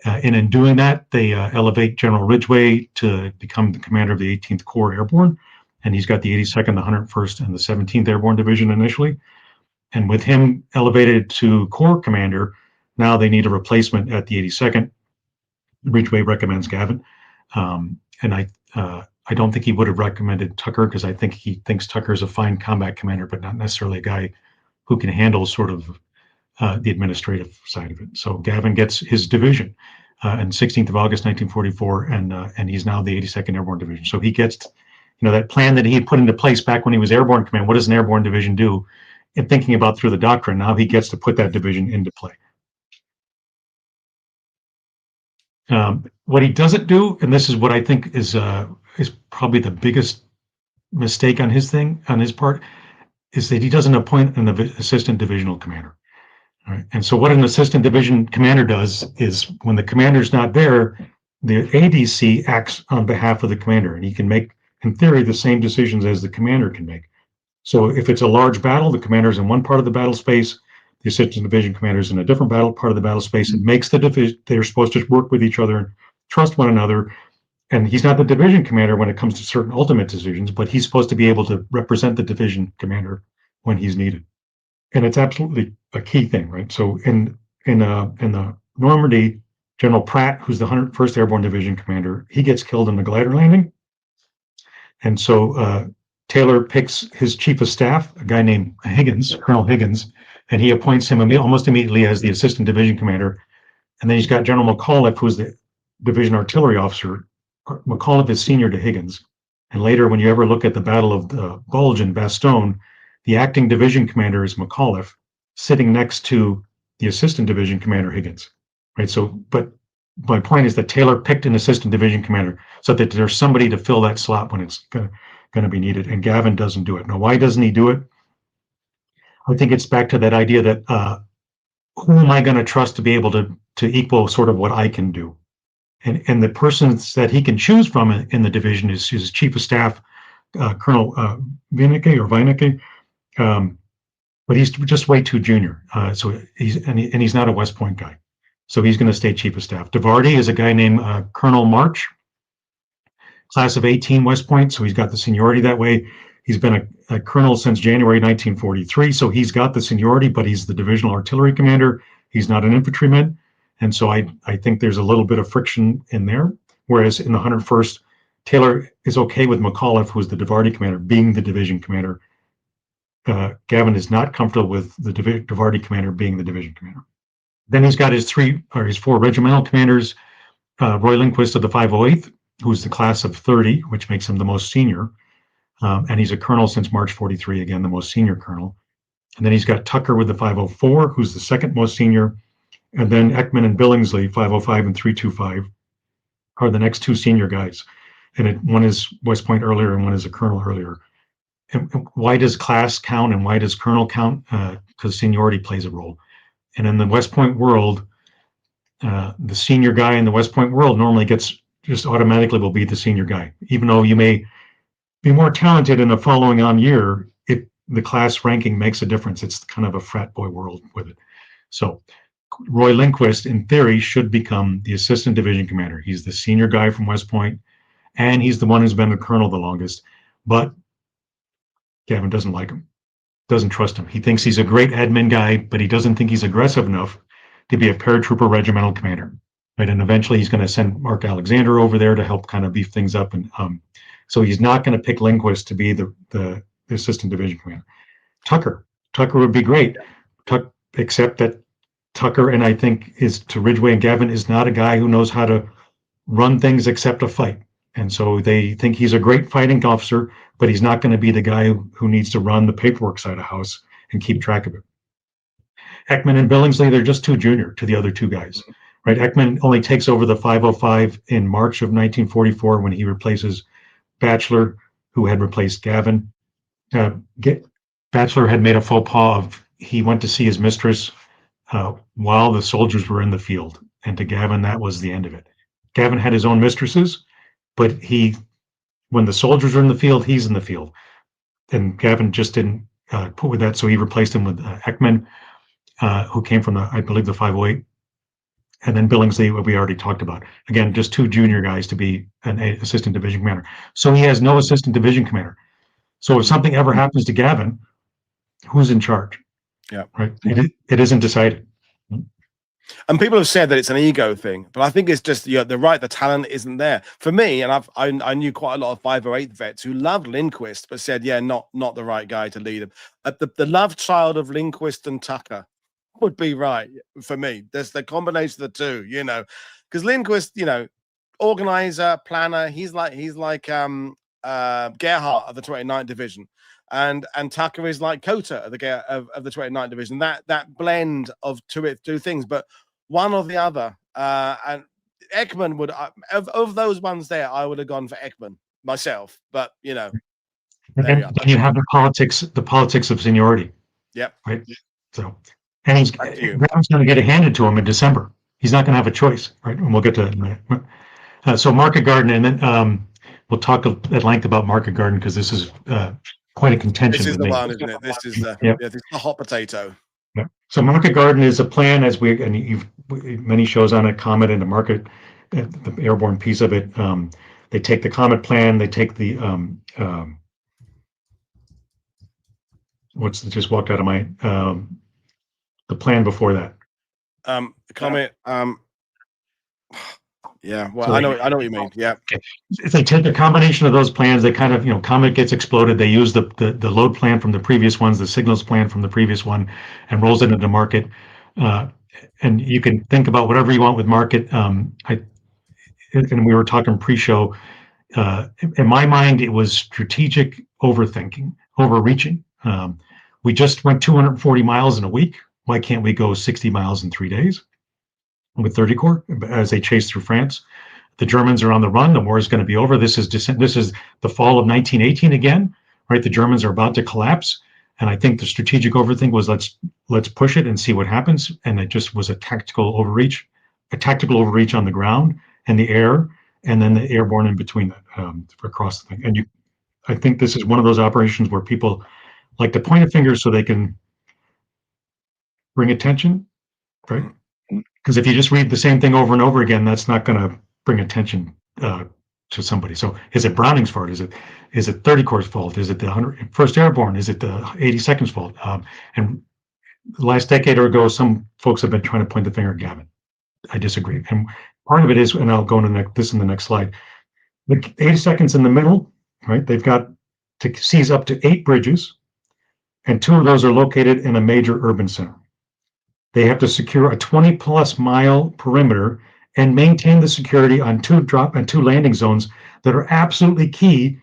And in doing that, they elevate General Ridgway to become the commander of the 18th Corps Airborne. And he's got the 82nd, the 101st, and the 17th Airborne Division initially. And with him elevated to Corps commander, now they need a replacement at the 82nd. Ridgway recommends Gavin. And I don't think he would have recommended Tucker, because I think he thinks Tucker is a fine combat commander, but not necessarily a guy who can handle sort of the administrative side of it. So Gavin gets his division on 16th of August, 1944, and he's now the 82nd Airborne Division. So he gets, that plan that he had put into place back when he was Airborne Command. What does an Airborne Division do? And thinking about through the doctrine, now he gets to put that division into play. What he doesn't do, and this is what I think is probably the biggest mistake on his part, is that he doesn't appoint an assistant divisional commander. All right. And so what an assistant division commander does is, when the commander's not there, the ADC acts on behalf of the commander, and he can make in theory, the same decisions as the commander can make. So if it's a large battle, the commander's in one part of the battle space, the assistant division commander's in a different part of the battle space. It makes the division, they're supposed to work with each other, trust one another. And he's not the division commander when it comes to certain ultimate decisions, but he's supposed to be able to represent the division commander when he's needed. And it's absolutely a key thing, right? So in the Normandy, General Pratt, who's the 101st Airborne Division commander, he gets killed in the glider landing. And so Taylor picks his chief of staff, a guy named Higgins, Colonel Higgins, and he appoints him almost immediately as the assistant division commander. And then he's got General McAuliffe, who's the division artillery officer. McAuliffe is senior to Higgins. And later, when you ever look at the Battle of the Bulge and Bastogne, the acting division commander is McAuliffe, sitting next to the assistant division commander, Higgins. Right. So, but my point is that Taylor picked an assistant division commander so that there's somebody to fill that slot when it's going to be needed. And Gavin doesn't do it. Now, why doesn't he do it? I think it's back to that idea that who am I going to trust to be able to equal sort of what I can do? And the persons that he can choose from in the division is his chief of staff, Colonel Weinecke, but he's just way too junior. So he's not a West Point guy, so he's going to stay chief of staff. DeVardy is a guy named Colonel March, class of 18 West Point, so he's got the seniority that way. He's been a colonel since January 1943, so he's got the seniority, but he's the divisional artillery commander. He's not an infantryman. And so I think there's a little bit of friction in there. Whereas in the 101st, Taylor is okay with McAuliffe, who's the DeVardy commander, being the division commander. Gavin is not comfortable with the DeVardy commander being the division commander. Then he's got his four regimental commanders, Roy Lindquist of the 508th, who's the class of 30, which makes him the most senior. And he's a colonel since March 43, again, the most senior colonel. And then he's got Tucker with the 504, who's the second most senior. And then Ekman and Billingsley, 505 and 325, are the next two senior guys. And one is West Point earlier and one is a colonel earlier. And why does class count and why does colonel count? Because seniority plays a role. And in the West Point world, the senior guy in the West Point world normally just automatically will be the senior guy. Even though you may be more talented in the following on year, the class ranking makes a difference. It's kind of a frat boy world with it. So Roy Lindquist, in theory, should become the assistant division commander. He's the senior guy from West Point, and he's the one who's been the colonel the longest. But Gavin doesn't like him, doesn't trust him. He thinks he's a great admin guy, but he doesn't think he's aggressive enough to be a paratrooper regimental commander. Right, and eventually he's going to send Mark Alexander over there to help kind of beef things up. And so he's not going to pick Lindquist to be the assistant division commander. Tucker would be great, except that Tucker, and I think is to Ridgway and Gavin, is not a guy who knows how to run things except a fight. And so they think he's a great fighting officer, but he's not going to be the guy who needs to run the paperwork side of the house and keep track of it. Ekman and Billingsley, they're just too junior to the other two guys. Right? Ekman only takes over the 505 in March of 1944 when he replaces Batchelor, who had replaced Gavin. Batchelor had made a faux pas of he went to see his mistress while the soldiers were in the field. And to Gavin, that was the end of it. Gavin had his own mistresses, but when the soldiers are in the field, he's in the field. And Gavin just didn't put with that, so he replaced him with Ekman, who came from, I believe, the 508. And then Billingsley, what we already talked about. Again, just two junior guys to be an assistant division commander. So he has no assistant division commander. So if something ever happens to Gavin, who's in charge? Yeah, right. It isn't decided. And people have said that it's an ego thing, but I think it's just the talent isn't there for me. And I knew quite a lot of 508 vets who loved Lindquist, but said, not the right guy to lead him. The love child of Lindquist and Tucker would be right for me. There's the combination of the two, because Lindquist, organizer, planner. He's like Gerhardt of the 29th Division. And Tucker is like Kota of the 29th Division. That blend of two things, but one or the other. And Ekman would of those ones there, I would have gone for Ekman myself. But then you have the politics of seniority. Yep. Right. So, and Graham's going to get it handed to him in December. He's not going to have a choice, right? And we'll get to that in a minute. So Market Garden, and then we'll talk at length about Market Garden because this is quite a contention. This is with the me. one, isn't it? This is the Yep. this is the hot potato. Yeah. So Market Garden is a plan, as you've many shows on it, Comet and the Market, the airborne piece of it. They take the Comet plan, they take the just walked out of my the plan before that. Comet. Yeah, well, So I know what you mean. Yeah. If they take a combination of those plans, they kind of, Comet gets exploded. They use the load plan from the previous ones, the signals plan from the previous one, and rolls it into Market. And you can think about whatever you want with Market. And we were talking pre-show. In my mind, it was strategic overthinking, overreaching. We just went 240 miles in a week. Why can't we go 60 miles in 3 days with 30 Corps as they chase through France? The Germans are on the run. The war is going to be over. This is the fall of 1918 again, right? The Germans are about to collapse. And I think the strategic overthink was let's push it and see what happens. And it just was a tactical overreach on the ground and the air, and then the airborne in between that across the thing. And I think this is one of those operations where people like to point a finger so they can bring attention, right? Because if you just read the same thing over and over again, that's not going to bring attention to somebody. So is it Browning's fault? Is it 30 Corps' fault? Is it the 101st Airborne? Is it the 82nd's fault? And the last decade or ago, some folks have been trying to point the finger at Gavin. I disagree. And part of it is, and I'll go into this in the next slide, the 82nd's in the middle, right? They've got to seize up to 8 bridges, and 2 of those are located in a major urban center. They have to secure a 20-plus mile perimeter and maintain the security on 2 drop and 2 landing zones that are absolutely key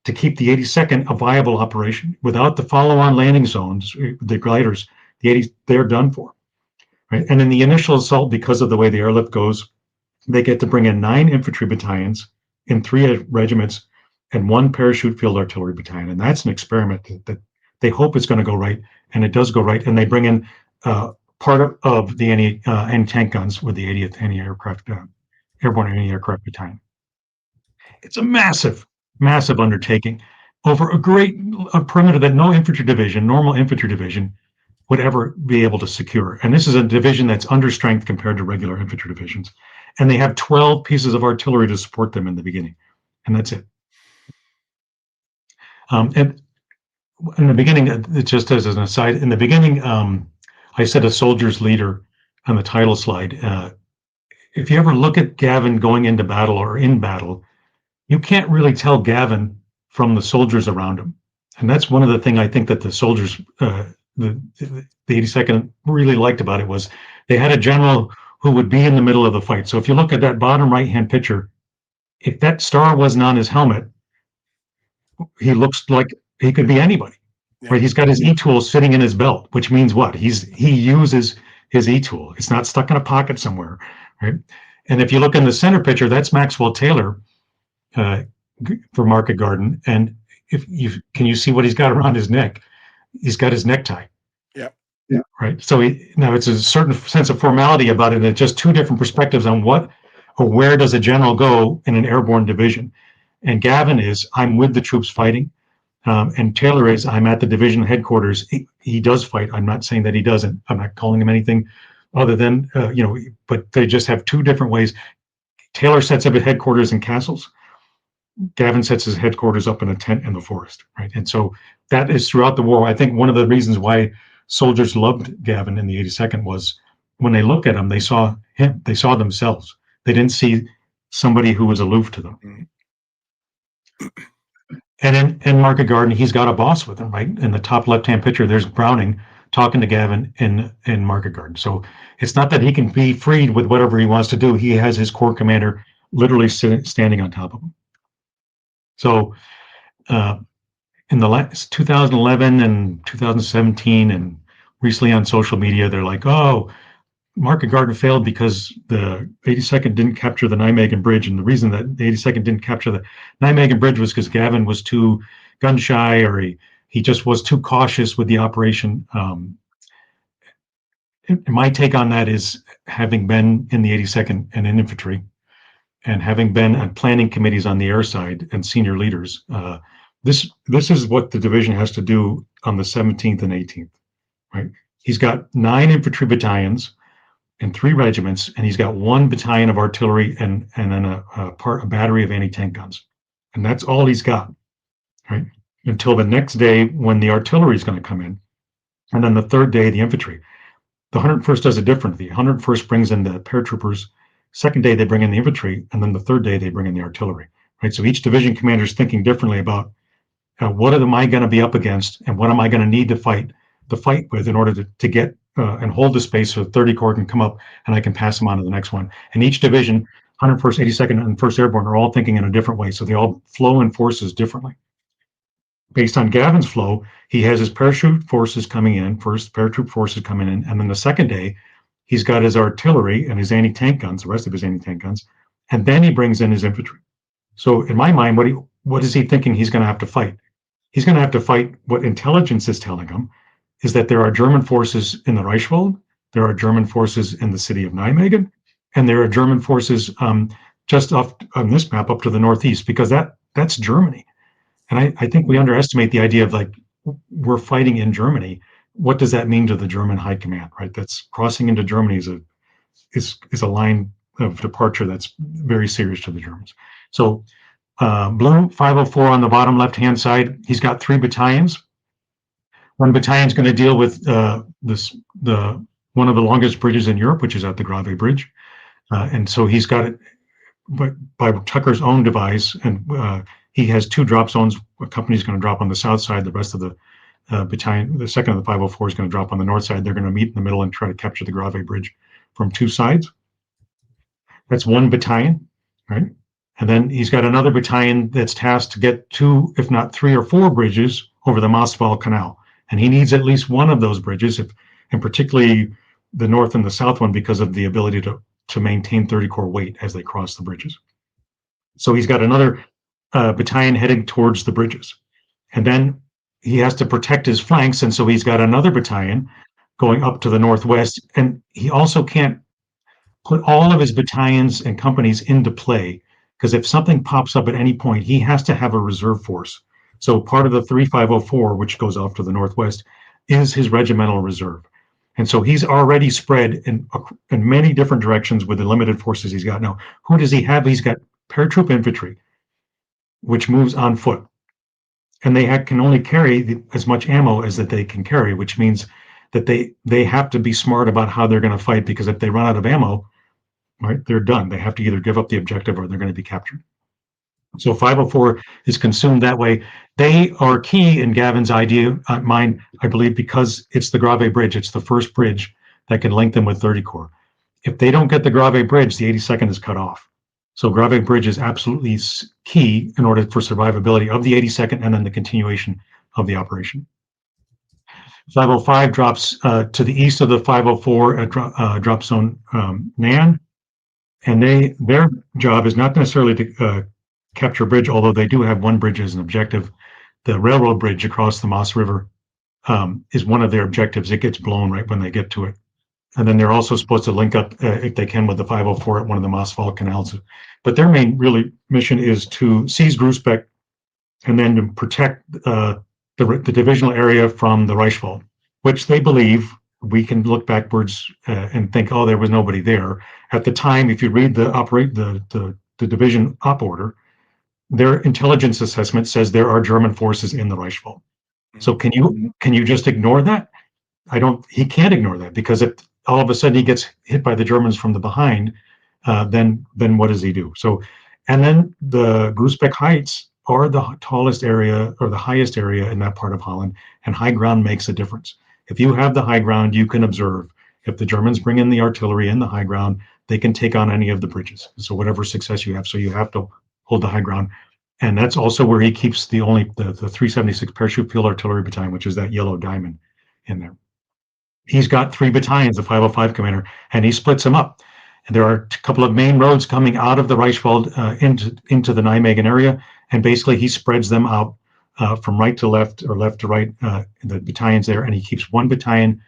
to keep the 82nd a viable operation. Without the follow-on landing zones, the gliders, they're done for. Right? And in the initial assault, because of the way the airlift goes, they get to bring in 9 infantry battalions in 3 regiments and 1 parachute field artillery battalion. And that's an experiment that they hope is going to go right, and it does go right. And they bring in part of the anti-tank guns with the 80th Airborne Anti-Aircraft Battalion. It's a massive, massive undertaking over a perimeter that no normal infantry division, would ever be able to secure. And this is a division that's under strength compared to regular infantry divisions. And they have 12 pieces of artillery to support them in the beginning. And that's it. And in the beginning, just as an aside, in the beginning, I said a soldier's leader on the title slide. If you ever look at Gavin going into battle or in battle, you can't really tell Gavin from the soldiers around him. And that's one of the things I think that the soldiers, the 82nd really liked about it was they had a general who would be in the middle of the fight. So if you look at that bottom right-hand picture, if that star wasn't on his helmet, he looks like he could be anybody. Yeah. Right? He's got his e-tool sitting in his belt, which means what? He uses his e-tool. It's not stuck in a pocket somewhere, right? And if you look in the center picture, that's Maxwell Taylor for Market Garden. And can you see what he's got around his neck? He's got his necktie. Yeah. Right. So now it's a certain sense of formality about it. And it's just 2 different perspectives on what or where does a general go in an airborne division. And Gavin is, I'm with the troops fighting. And Taylor is, I'm at the division headquarters. He does fight. I'm not saying that he doesn't. I'm not calling him anything other than, but they just have 2 different ways. Taylor sets up at headquarters in castles. Gavin sets his headquarters up in a tent in the forest, right? And so that is throughout the war. I think one of the reasons why soldiers loved Gavin in the 82nd was when they look at him, they saw him, they saw themselves. They didn't see somebody who was aloof to them. And in Market Garden, he's got a boss with him, right? In the top left-hand picture, there's Browning talking to Gavin in Market Garden. So it's not that he can be freed with whatever he wants to do. He has his corps commander literally standing on top of him. So in the last 2011 and 2017 and recently on social media, they're like, oh, Market Garden failed because the 82nd didn't capture the Nijmegen Bridge. And the reason that the 82nd didn't capture the Nijmegen Bridge was because Gavin was too gun shy, or he just was too cautious with the operation. My take on that is, having been in the 82nd and in infantry, and having been on planning committees on the air side and senior leaders, this is what the division has to do on the 17th and 18th, right? He's got 9 infantry battalions and 3 regiments, and he's got 1 battalion of artillery and then a battery of anti-tank guns, and that's all he's got, right? Until the next day when the artillery is going to come in, and then the third day the infantry. The 101st does it differently. The 101st brings in the paratroopers. Second day they bring in the infantry, and then the third day they bring in the artillery. Right. So each division commander is thinking differently about what am I going to be up against, and what am I going to need to fight with in order to get and hold the space so 30 Corps can come up and I can pass them on to the next one. And each division, 101st, 82nd, and 1st Airborne, are all thinking in a different way. So they all flow in forces differently. Based on Gavin's flow, he has his parachute forces coming in, first paratroop forces coming in, and then the second day, he's got his artillery and his anti-tank guns, the rest of his anti-tank guns, and then he brings in his infantry. So in my mind, what is he thinking he's going to have to fight? He's going to have to fight what intelligence is telling him is that there are German forces in the Reichswald, there are German forces in the city of Nijmegen, and there are German forces just off on this map up to the northeast, because that's Germany. And I think we underestimate the idea of like, we're fighting in Germany. What does that mean to the German high command, right? That's crossing into Germany is a line of departure that's very serious to the Germans. So Blue 504 on the bottom left-hand side, he's got 3 battalions. One battalion is going to deal with one of the longest bridges in Europe, which is at the Grave Bridge. And so he's got it by Tucker's own device, and he has 2 drop zones. A company is going to drop on the south side. The rest of the battalion, the second of the 504, is going to drop on the north side. They're going to meet in the middle and try to capture the Grave Bridge from 2 sides. That's 1 battalion, right? And then he's got another battalion that's tasked to get 2, if not 3 or 4 bridges over the Mosswell Canal. And he needs at least one of those bridges, and particularly the north and the south one, because of the ability to maintain 30 Corps weight as they cross the bridges. So he's got another battalion heading towards the bridges. And then he has to protect his flanks, and so he's got another battalion going up to the northwest. And he also can't put all of his battalions and companies into play, because if something pops up at any point, he has to have a reserve force. So part of the 3504, which goes off to the northwest, is his regimental reserve. And so he's already spread in many different directions with the limited forces he's got. Now, who does he have? He's got paratroop infantry, which moves on foot. And they can only carry as much ammo as that they can carry, which means that they have to be smart about how they're going to fight, because if they run out of ammo, right, they're done. They have to either give up the objective or they're going to be captured. So 504 is consumed that way. They are key in Gavin's mind, I believe, because it's the Grave Bridge. It's the first bridge that can link them with 30 Corps. If they don't get the Grave Bridge, the 82nd is cut off. So Grave Bridge is absolutely key in order for survivability of the 82nd and then the continuation of the operation. 505 drops to the east of the 504 at drop zone Nan, and their job is not necessarily to capture a bridge, although they do have one bridge as an objective. The railroad bridge across the Moss River is one of their objectives. It gets blown right when they get to it. And then they're also supposed to link up, if they can, with the 504 at one of the Mosswell canals. But their main mission is to seize Groesbeck and then to protect the divisional area from the Reichswald, which they believe, we can look backwards and think, oh, there was nobody there. At the time, if you read the division op order, their intelligence assessment says there are German forces in the Reichswald. So can you just ignore that? He can't ignore that, because if all of a sudden he gets hit by the Germans from the behind, then what does he do? So, and then the Groesbeck Heights are the tallest area or the highest area in that part of Holland, and high ground makes a difference. If you have the high ground, you can observe. If the Germans bring in the artillery in the high ground, they can take on any of the bridges. So whatever success you have, so you have to hold the high ground. And that's also where he keeps the 376 Parachute Field Artillery Battalion, which is that yellow diamond in there. He's got 3 battalions, the 505 commander, and he splits them up. And there are a couple of main roads coming out of the Reichswald into the Nijmegen area, and basically he spreads them out from right to left or left to right, the battalions there, and he keeps 1 battalion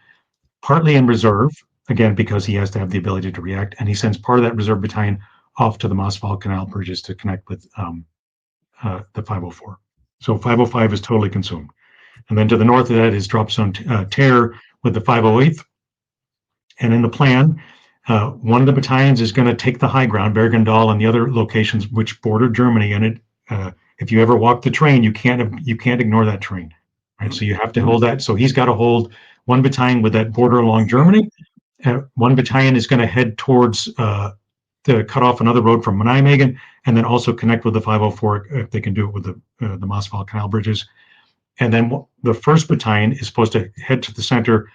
partly in reserve, again, because he has to have the ability to react, and he sends part of that reserve battalion off to the Mossfall Canal bridges to connect with the 504. So 505 is totally consumed. And then to the north of that is drop zone Terror with the 508th. And in the plan, one of the battalions is going to take the high ground, Bergendal and the other locations which border Germany. And if you ever walk the train, you can't ignore that train, right? So you have to hold that. So he's got to hold one battalion with that border along Germany. One battalion is going to head towards to cut off another road from Nijmegen, and then also connect with the 504 if they can do it with the Mossfall Canal bridges. And then the first battalion is supposed to head to the center.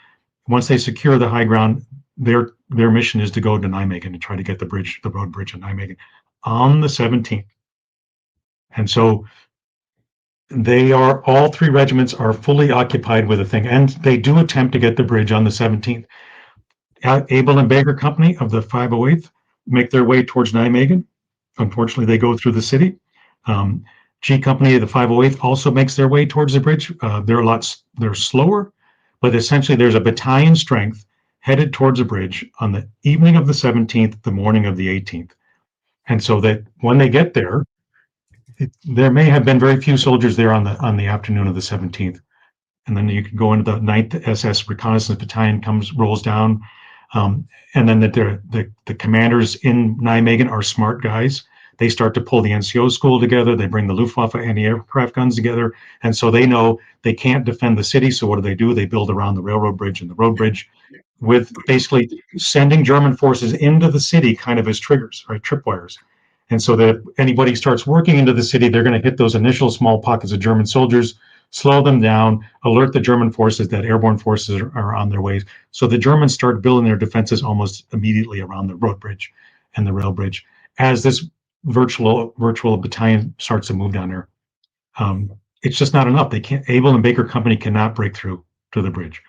Once they secure the high ground, their mission is to go to Nijmegen and try to get the road bridge in Nijmegen on the 17th. And so all three regiments are fully occupied with the thing, and they do attempt to get the bridge on the 17th. Abel and Baker Company of the 508th make their way towards Nijmegen. Unfortunately, they go through the city. G Company of the 508th also makes their way towards the bridge. They're slower, but essentially there's a battalion strength headed towards the bridge on the evening of the 17th, the morning of the 18th. And so that when they get there, there may have been very few soldiers there on the afternoon of the 17th. And then you can go into the 9th SS Reconnaissance Battalion rolls down. And then the commanders in Nijmegen are smart guys. They start to pull the NCO school together. They bring the Luftwaffe anti-aircraft guns together. And so they know they can't defend the city. So what do? They build around the railroad bridge and the road bridge, with basically sending German forces into the city kind of as triggers, right? Tripwires. And so that if anybody starts working into the city, they're going to hit those initial small pockets of German soldiers, slow them down, alert the German forces that airborne forces are on their way. So the Germans start building their defenses almost immediately around the road bridge and the rail bridge as this virtual battalion starts to move down there. It's just not enough. They can't. Abel and Baker Company cannot break through to the bridge.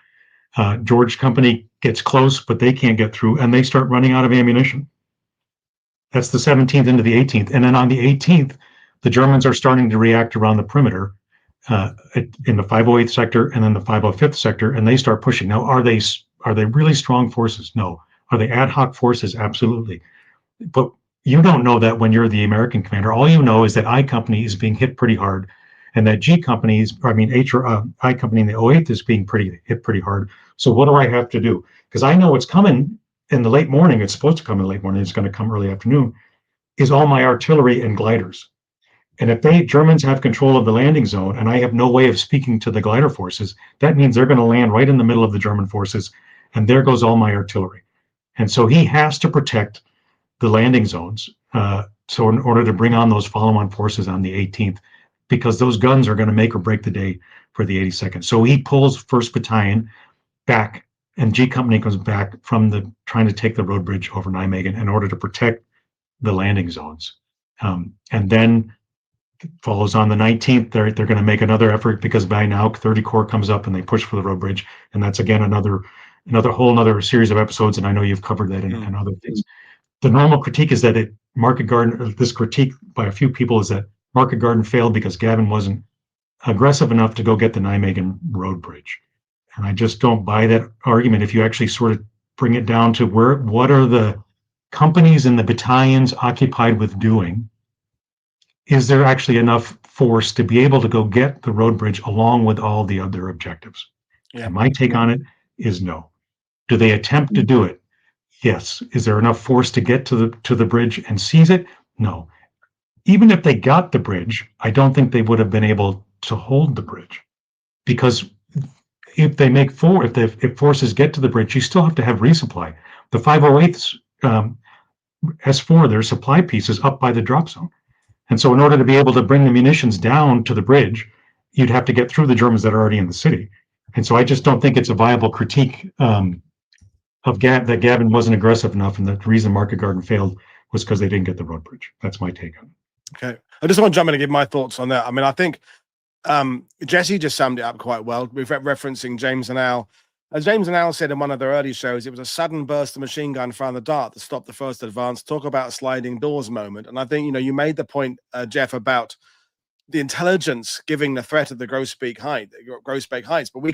George Company gets close, but they can't get through, and they start running out of ammunition. That's the 17th into the 18th, and then on the 18th, the Germans are starting to react around the perimeter in the 508th sector and then the 505th sector, and they start pushing. Now, are they really strong forces? No. Are they ad hoc forces? Absolutely. But you don't know that when you're the American commander. All you know is that I Company is being hit pretty hard, and that I Company in the 08th is being hit pretty hard. So what do I have to do? Because I know it's coming in the late morning. It's supposed to come in the late morning. It's going to come early afternoon. Is all my artillery and gliders. And if Germans have control of the landing zone, and I have no way of speaking to the glider forces, that means they're going to land right in the middle of the German forces, and there goes all my artillery. And so he has to protect the landing zones. So in order to bring on those follow-on forces on the 18th, because those guns are going to make or break the day for the 82nd. So he pulls 1st Battalion back, and G Company comes back from trying to take the road bridge over Nijmegen in order to protect the landing zones. And then follows on the 19th. They're going to make another effort, because by now 30 Corps comes up and they push for the road bridge. And that's again another whole series of episodes. And I know you've covered that in other things. The normal critique is that this critique by a few people is that Market Garden failed because Gavin wasn't aggressive enough to go get the Nijmegen road bridge. And I just don't buy that argument. If you actually sort of bring it down to what are the companies and the battalions occupied with doing, is there actually enough force to be able to go get the road bridge along with all the other objectives? Yeah. And my take on it is no. Do they attempt to do it? Yes. Is there enough force to get to the bridge and seize it? No. Even if they got the bridge, I don't think they would have been able to hold the bridge, because if forces get to the bridge, you still have to have resupply. The 508th S4, their supply piece is up by the drop zone. And so in order to be able to bring the munitions down to the bridge, you'd have to get through the Germans that are already in the city. And so I just don't think it's a viable critique that Gavin wasn't aggressive enough, and the reason Market Garden failed was because they didn't get the road bridge. That's my take on it. Okay. I just want to jump in and give my thoughts on that. I mean, I think Jesse just summed it up quite well, referencing James and Al. As James and Al said in one of their early shows, it was a sudden burst of machine gun fire in the dark that stopped the first advance. Talk about a sliding doors moment. And I think, you made the point, Jeff, about the intelligence giving the threat of the Grosbeek Heights. But we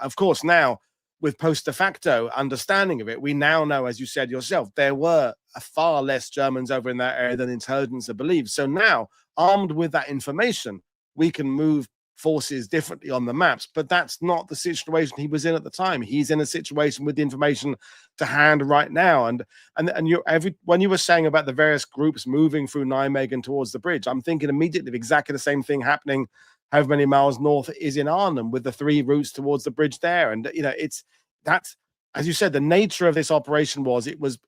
of course, now with post de facto understanding of it, we now know, as you said yourself, there were far less Germans over in that area than intelligence believes. So now, armed with that information, we can move forces differently on the maps, but that's not the situation he was in at the time. He's in a situation with the information to hand right now. And when you were saying about the various groups moving through Nijmegen towards the bridge, I'm thinking immediately of exactly the same thing happening however many miles north it is in Arnhem with the 3 routes towards the bridge there. And that's, as you said, the nature of this operation was it was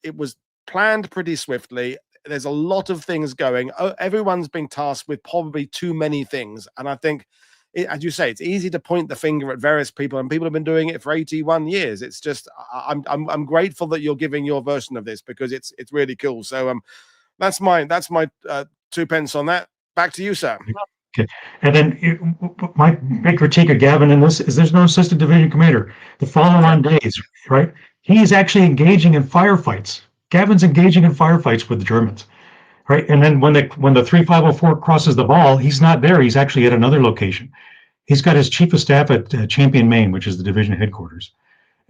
planned pretty swiftly. There's a lot of things going. Everyone's being tasked with probably too many things, and I think, as you say, it's easy to point the finger at various people, and people have been doing it for 81 years. It's just I'm grateful that you're giving your version of this, because it's really cool. So that's my 2 pence on that. Back to you, sir. Okay. And then my big critique of Gavin in this is there's no assistant division commander. The following days, right? He's actually engaging in firefights. Gavin's engaging in firefights with the Germans, right? And then when the 3504 crosses the Ball, he's not there. He's actually at another location. He's got his chief of staff at Champion, Maine, which is the division headquarters.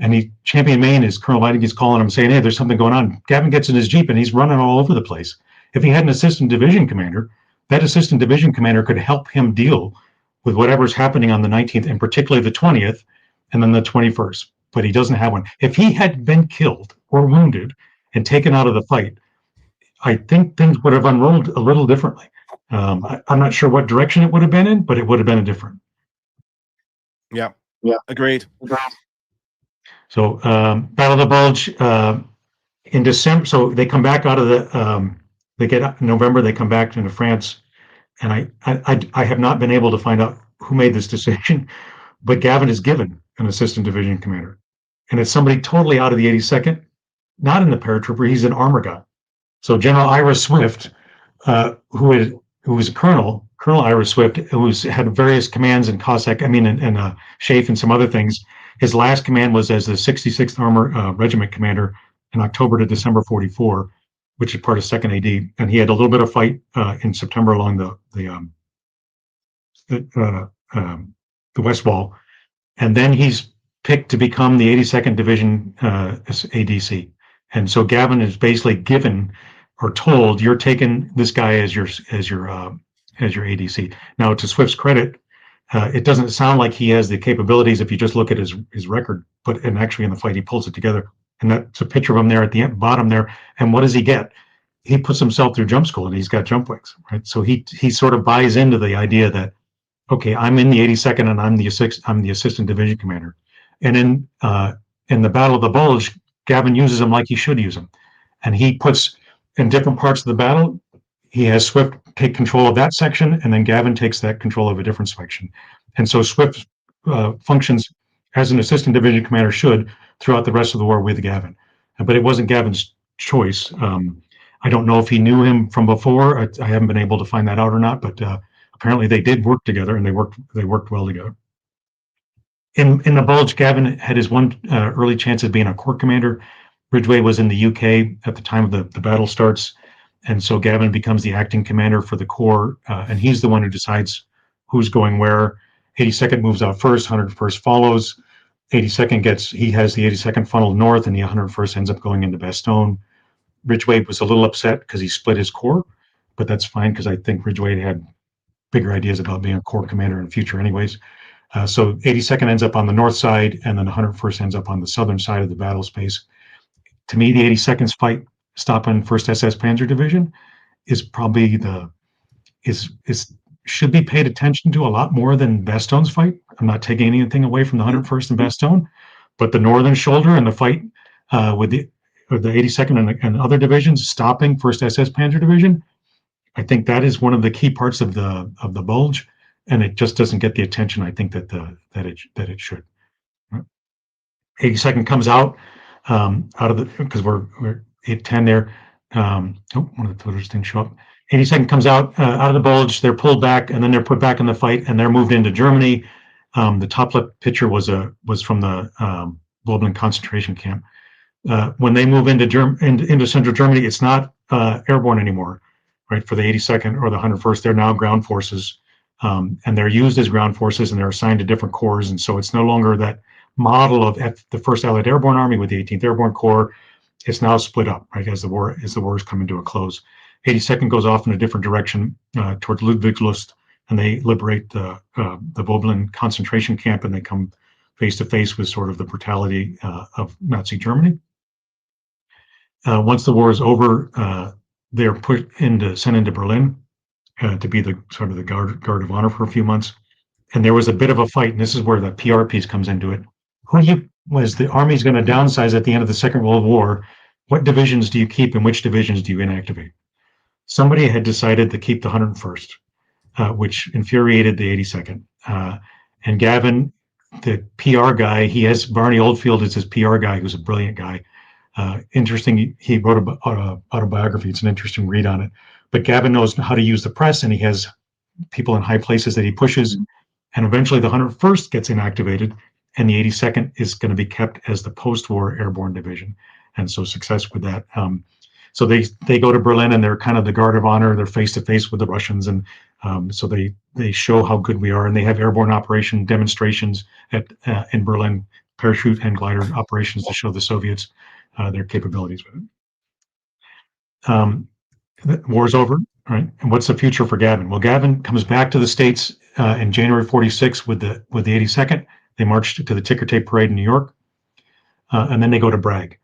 And Champion, Maine is Colonel Leidig's calling him saying, hey, there's something going on. Gavin gets in his Jeep and he's running all over the place. If he had an assistant division commander, that assistant division commander could help him deal with whatever's happening on the 19th, and particularly the 20th, and then the 21st. But he doesn't have one. If he had been killed or wounded and taken out of the fight, I think things would have unrolled a little differently. I'm not sure what direction it would have been in, but it would have been a different. Yeah, agreed. So Battle of the Bulge in December. So they come back out of the. They get in November. They come back into France, and I have not been able to find out who made this decision, but Gavin is given an assistant division commander, and it's somebody totally out of the 82nd, not in the paratrooper. He's an armor guy. So General Ira Swift, who was a Colonel Ira Swift, who's had various commands in Cossack, and Schaeff and some other things. His last command was as the 66th Armor Regiment commander in October to December 44, which is part of 2nd AD, and he had a little bit of fight in September along the West Wall, and then he's picked to become the 82nd Division ADC. And so Gavin is basically given or told, you're taking this guy as your ADC. Now, to Swift's credit, it doesn't sound like he has the capabilities if you just look at his record, and actually in the fight he pulls it together. And that's a picture of him there at the bottom there. And what does he get? He puts himself through jump school, and he's got jump wings, right? So he sort of buys into the idea that, okay, I'm in the 82nd and I'm the assistant division commander. And in the Battle of the Bulge, Gavin uses him like he should use him. And he puts in different parts of the battle, he has Swift take control of that section, and then Gavin takes that control of a different section. And so Swift functions as an assistant division commander should throughout the rest of the war with Gavin. But it wasn't Gavin's choice. I don't know if he knew him from before. I haven't been able to find that out or not, but apparently they did work together, and they worked well together. In the Bulge, Gavin had his one early chance of being a corps commander. Ridgway was in the UK at the time of the battle starts, and so Gavin becomes the acting commander for the corps, and he's the one who decides who's going where. 82nd moves out first, 101st follows. 82nd he has the 82nd funneled north, and the 101st ends up going into Bastogne. Ridgway was a little upset because he split his corps, but that's fine because I think Ridgway had bigger ideas about being a corps commander in the future anyways. So 82nd ends up on the north side, and then 101st ends up on the southern side of the battle space. To me, the 82nd's fight stopping 1st SS Panzer Division is probably should be paid attention to a lot more than Bastogne's fight. I'm not taking anything away from the 101st and Bastogne, but the northern shoulder and the fight with the 82nd and other divisions stopping 1st SS Panzer Division, I think that is one of the key parts of the Bulge, and it just doesn't get the attention I think that it should. 82nd comes out of the, because we're 8-10 there. One of the Twitters didn't show up. 82nd comes out of the Bulge. They're pulled back, and then they're put back in the fight, and they're moved into Germany. The top left picture was from the Blublin concentration camp. When they move into central Germany, it's not airborne anymore, right? For the 82nd or the 101st, they're now ground forces, and they're used as ground forces, and they're assigned to different corps, and so it's no longer that model of the 1st Allied Airborne Army with the 18th Airborne Corps it's now split up, right, as the war is coming to a close. 82nd goes off in a different direction towards Ludwigslust, and they liberate the Voblin concentration camp, and they come face to face with sort of the brutality of Nazi Germany. Once the war is over, they're sent into Berlin to be the sort of the guard of honor for a few months. And there was a bit of a fight, and this is where the PR piece comes into it. Was the army's going to downsize at the end of the Second World War? What divisions do you keep and which divisions do you inactivate? Somebody had decided to keep the 101st, which infuriated the 82nd. And Gavin, the PR guy, he has Barney Oldfield as his PR guy, who's a brilliant guy. Interesting, he wrote an autobiography. It's an interesting read on it. But Gavin knows how to use the press, and he has people in high places that he pushes. And eventually the 101st gets inactivated, and the 82nd is going to be kept as the post-war airborne division. And so success with that. So they go to Berlin, and they're kind of the guard of honor. They're face to face with the Russians, and so they show how good we are. And they have airborne operation demonstrations in Berlin, parachute and glider operations to show the Soviets their capabilities with it. The war's over, right? And what's the future for Gavin? Well, Gavin comes back to the States in January '46 with the 82nd. They marched to the ticker tape parade in New York, and then they go to Bragg.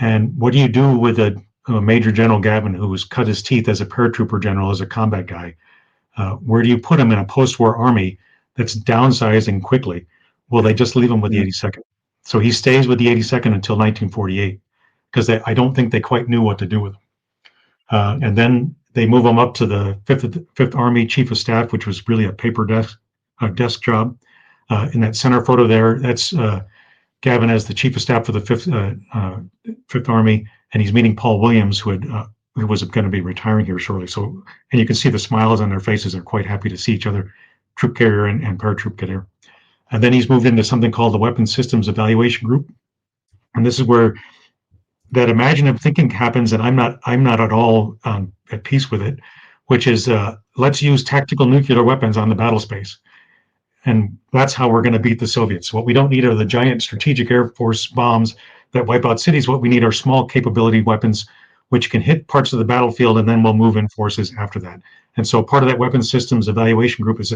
And what do you do with a Major General Gavin, who was cut his teeth as a paratrooper general, as a combat guy? Where do you put him in a post-war army that's downsizing quickly? Well, they just leave him with the 82nd. So he stays with the 82nd until 1948, because I don't think they quite knew what to do with him. And then they move him up to the 5th Army Chief of Staff, which was really a paper desk job. In that center photo there, that's Gavin as the Chief of Staff for the 5th Army, and he's meeting Paul Williams, who was going to be retiring here shortly. So, and you can see the smiles on their faces. They're quite happy to see each other, troop carrier and paratroop carrier. And then he's moved into something called the Weapons Systems Evaluation Group. And this is where that imaginative thinking happens, and I'm not at all at peace with it, which is let's use tactical nuclear weapons on the battle space. And that's how we're going to beat the Soviets. What we don't need are the giant strategic Air Force bombs that wipe out cities. What we need are small capability weapons, which can hit parts of the battlefield, and then we'll move in forces after that. And so part of that Weapons Systems Evaluation Group is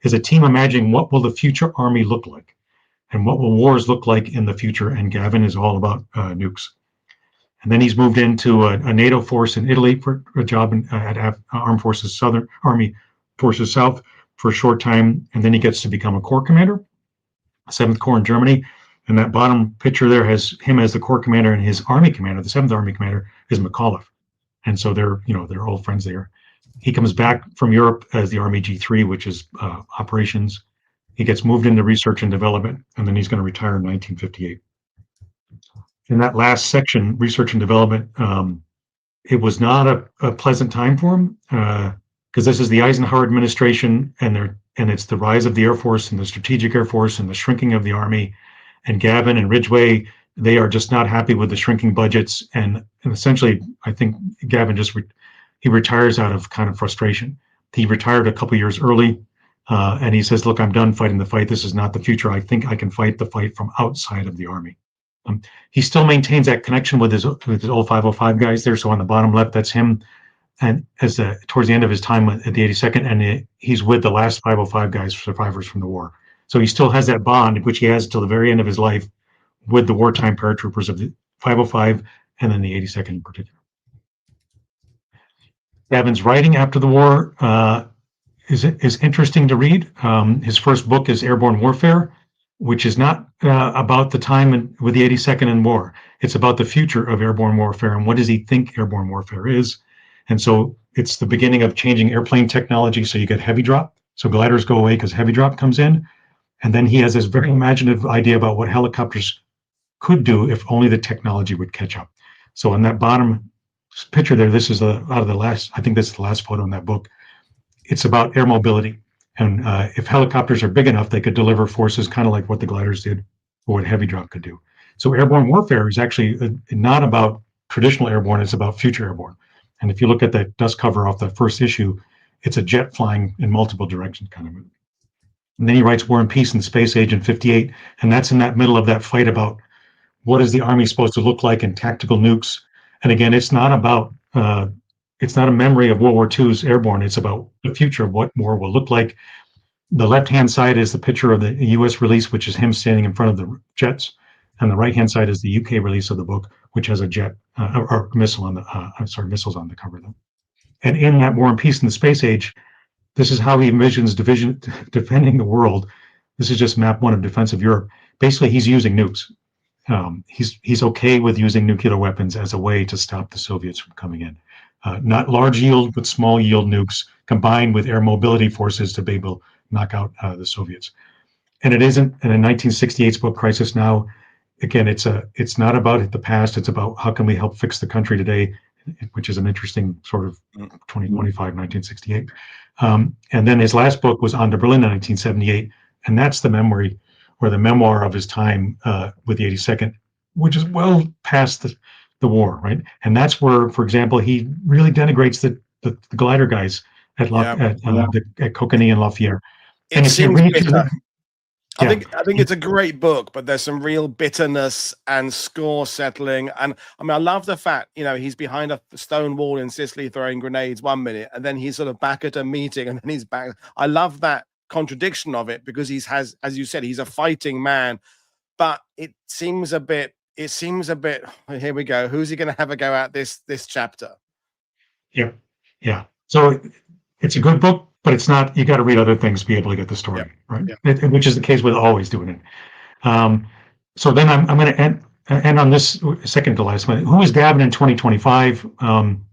a team imagining what will the future army look like, and what will wars look like in the future. And Gavin is all about nukes. And then he's moved into a NATO force in Italy for a job at Armed Forces Southern Army Forces South for a short time, and then he gets to become a corps commander, 7th Corps in Germany. And that bottom picture there has him as the corps commander, and his army commander, the 7th Army commander, is McAuliffe. And so they're old friends there. He comes back from Europe as the Army G3, which is operations. He gets moved into research and development, and then he's going to retire in 1958. In that last section, research and development, it was not a pleasant time for him, because this is the Eisenhower administration, and it's the rise of the Air Force and the Strategic Air Force and the shrinking of the Army. And Gavin and Ridgway, they are just not happy with the shrinking budgets. And essentially, I think Gavin he retires out of kind of frustration. He retired a couple years early, and he says, look, I'm done fighting the fight. This is not the future. I think I can fight the fight from outside of the Army. He still maintains that connection with his old 505 guys there. So on the bottom left, that's him, and towards the end of his time at the 82nd, and he's with the last 505 guys, survivors from the war. So he still has that bond, which he has until the very end of his life, with the wartime paratroopers of the 505 and then the 82nd in particular. Gavin's writing after the war is interesting to read. His first book is Airborne Warfare, which is not about the time with the 82nd in war. It's about the future of airborne warfare and what does he think airborne warfare is. And so it's the beginning of changing airplane technology. So you get heavy drop. So gliders go away because heavy drop comes in. And then he has this very imaginative idea about what helicopters could do if only the technology would catch up. So in that bottom picture there, this is out of the last, I think this is the last photo in that book. It's about air mobility. And if helicopters are big enough, they could deliver forces kind of like what the gliders did or what heavy drop could do. So airborne warfare is actually not about traditional airborne, it's about future airborne. And if you look at that dust cover off the first issue, it's a jet flying in multiple directions kind of. And then he writes War and Peace in the Space Age in '58, and that's in that middle of that fight about what is the Army supposed to look like in tactical nukes. And again, it's not a memory of World War II's airborne. It's about the future of what war will look like. The left-hand side is the picture of the US release, which is him standing in front of the jets. And the right-hand side is the UK release of the book, which has a jet or missile on the, missiles on the cover of them. And in that War and Peace in the Space Age, this is how he envisions defending the world. This is just map one of defense of Europe. Basically, he's using nukes. He's okay with using nuclear weapons as a way to stop the Soviets from coming in. Not large yield, but small yield nukes combined with air mobility forces to be able to knock out the Soviets. And it isn't, and in 1968's book, Crisis Now, again, it's not about the past, it's about how can we help fix the country today, which is an interesting sort of 2025, 1968. And then his last book was On to Berlin in 1978, and that's the memory or the memoir of his time with the 82nd, which is well past the war, right? And that's where, for example, he really denigrates the glider guys at Kokanee and Lafayette. It seems bitter. Yeah. I think it's a great book, but there's some real bitterness and score settling. And I mean, I love the fact, he's behind a stone wall in Sicily throwing grenades 1 minute, and then he's sort of back at a meeting, and then he's back. I love that contradiction of it because as you said, he's a fighting man, but it seems a bit, here we go. Who's he going to have a go at this chapter? Yeah. Yeah. So it's a good book, but it's not, you got to read other things to be able to get the story, right? Yeah. Which is the case with always doing it. So then I'm going to end on this second to last one. Who is Gavin in 2025? I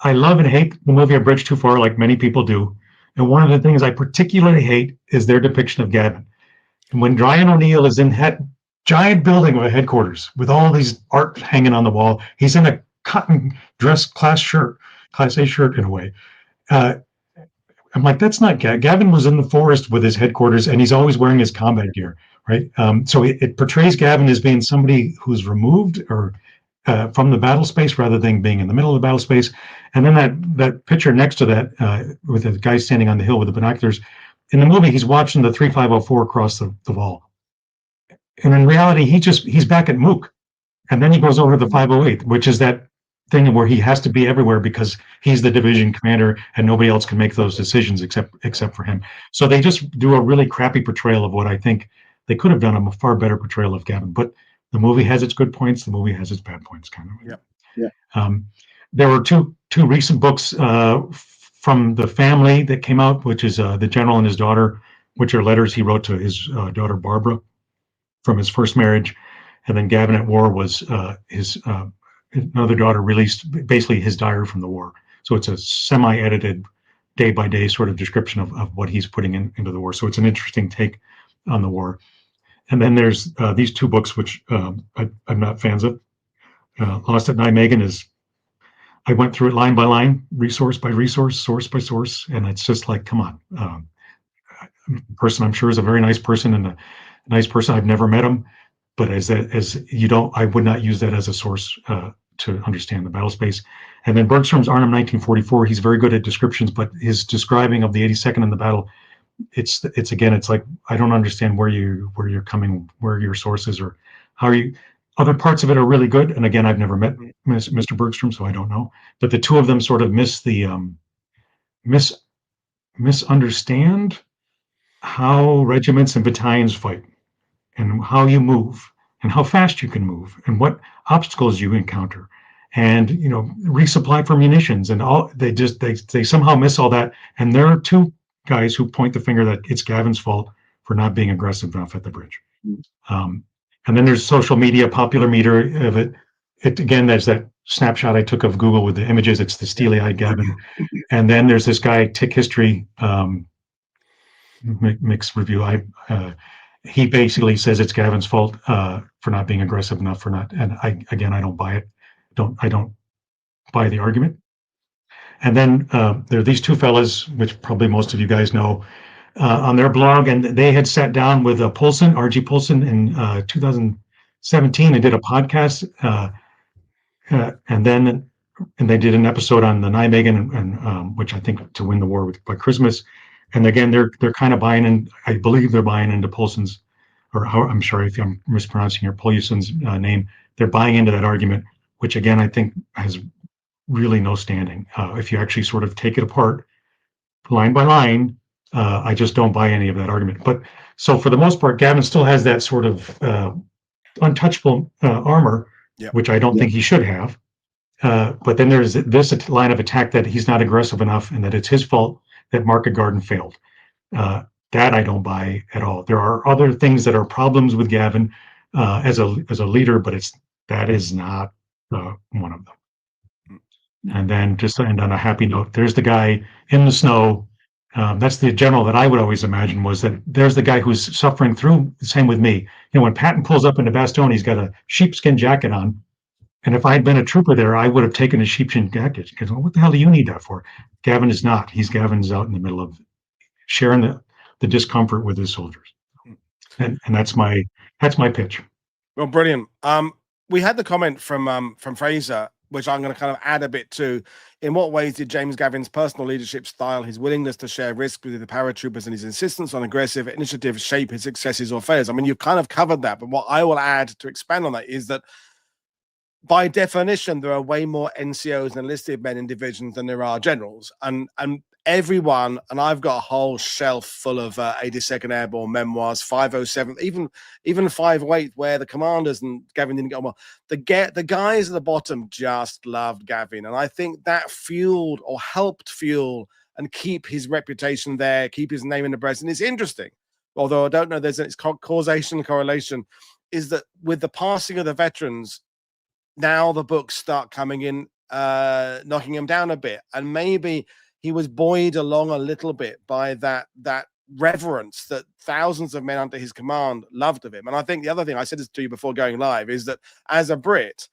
love and hate the movie A Bridge Too Far, like many people do. And one of the things I particularly hate is their depiction of Gavin. And when Ryan O'Neill is in that giant building with headquarters with all these art hanging on the wall, he's in a cotton dress Class A shirt in a way. I'm like, that's not Gavin. Gavin was in the forest with his headquarters, and he's always wearing his combat gear, right? So it portrays Gavin as being somebody who's removed or from the battle space rather than being in the middle of the battle space. And then that picture next to that with the guy standing on the hill with the binoculars, in the movie, he's watching the 3504 across the wall. And in reality, he's back at Mook. And then he goes over to the 508, which is that thing where he has to be everywhere because he's the division commander and nobody else can make those decisions except for him. So they just do a really crappy portrayal of what I think they could have done a far better portrayal of Gavin. But the movie has its good points. The movie has its bad points, kind of. Yeah. There were two recent books from the family that came out, which is The General and His Daughter, which are letters he wrote to his daughter Barbara from his first marriage. And then Gavin at War was his another daughter released basically his diary from the war. So it's a semi-edited day-by-day sort of description of what he's putting into the war. So it's an interesting take on the war. And then there's these two books, which I'm not fans of. Lost at Nijmegen I went through it line by line, resource by resource, source by source, and it's just like, come on. Person I'm sure is a very nice person and a nice person. I've never met him, but I would not use that as a source to understand the battle space. And then Bergstrom's Arnhem 1944, he's very good at descriptions, but his describing of the 82nd in the battle, it's like, I don't understand where you're coming, where your sources or how are you. Other parts of it are really good. And again, I've never met Mr. Bergstrom, so I don't know. But the two of them sort of misunderstand how regiments and battalions fight and how you move and how fast you can move and what obstacles you encounter and, resupply for munitions and all. They somehow miss all that. And there are two guys who point the finger that it's Gavin's fault for not being aggressive enough at the bridge. And then there's social media, popular meter of it. Again, there's that snapshot I took of Google with the images. It's the steely-eyed Gavin. And then there's this guy, Tick History, mixed review. He basically says it's Gavin's fault for not being aggressive enough, and I don't buy it. I don't buy the argument. And then there are these two fellas, which probably most of you guys know, on their blog, and they had sat down with R.G. Poulsen in 2017 and did a podcast, and they did an episode on the Nijmegen, and which I think to win the war by Christmas. And again, they're kind of buying in. I believe they're buying into Poulsen's or how, I'm sorry if I'm mispronouncing your Poulsen's name, they're buying into that argument, which again, I think has really no standing. If you actually sort of take it apart line by line, I just don't buy any of that argument. But so for the most part, Gavin still has that sort of untouchable armor, which I don't think he should have. But then there's this line of attack that he's not aggressive enough and that it's his fault that Market Garden failed. That I don't buy at all. There are other things that are problems with Gavin as a leader, but that is not one of them. And then just to end on a happy note, there's the guy in the snow. That's the general that I would always imagine was that there's the guy who's suffering through. Same with me. When Patton pulls up into Bastogne, he's got a sheepskin jacket on. And if I had been a trooper there, I would have taken a sheepskin jacket because what the hell do you need that for? Gavin is not. Gavin's out in the middle of sharing the discomfort with his soldiers. And that's my pitch. Well, brilliant. We had the comment from Fraser, which I'm going to kind of add a bit to. In what ways did James Gavin's personal leadership style, his willingness to share risk with the paratroopers, and his insistence on aggressive initiative shape his successes or failures? I mean, you've kind of covered that, but what I will add to expand on that is that by definition, there are way more NCOs and enlisted men in divisions than there are generals. And everyone, and I've got a whole shelf full of 82nd Airborne memoirs, 507, even 508, where the commanders and Gavin didn't get on well. The guys at the bottom just loved Gavin. And I think that fueled or helped fuel and keep his reputation there, keep his name in the press. And it's interesting, although I don't know there's its causation correlation, is that with the passing of the veterans, now the books start coming in, knocking him down a bit. And maybe he was buoyed along a little bit by that reverence that thousands of men under his command loved of him. And I think the other thing, I said this to you before going live, is that as a Brit,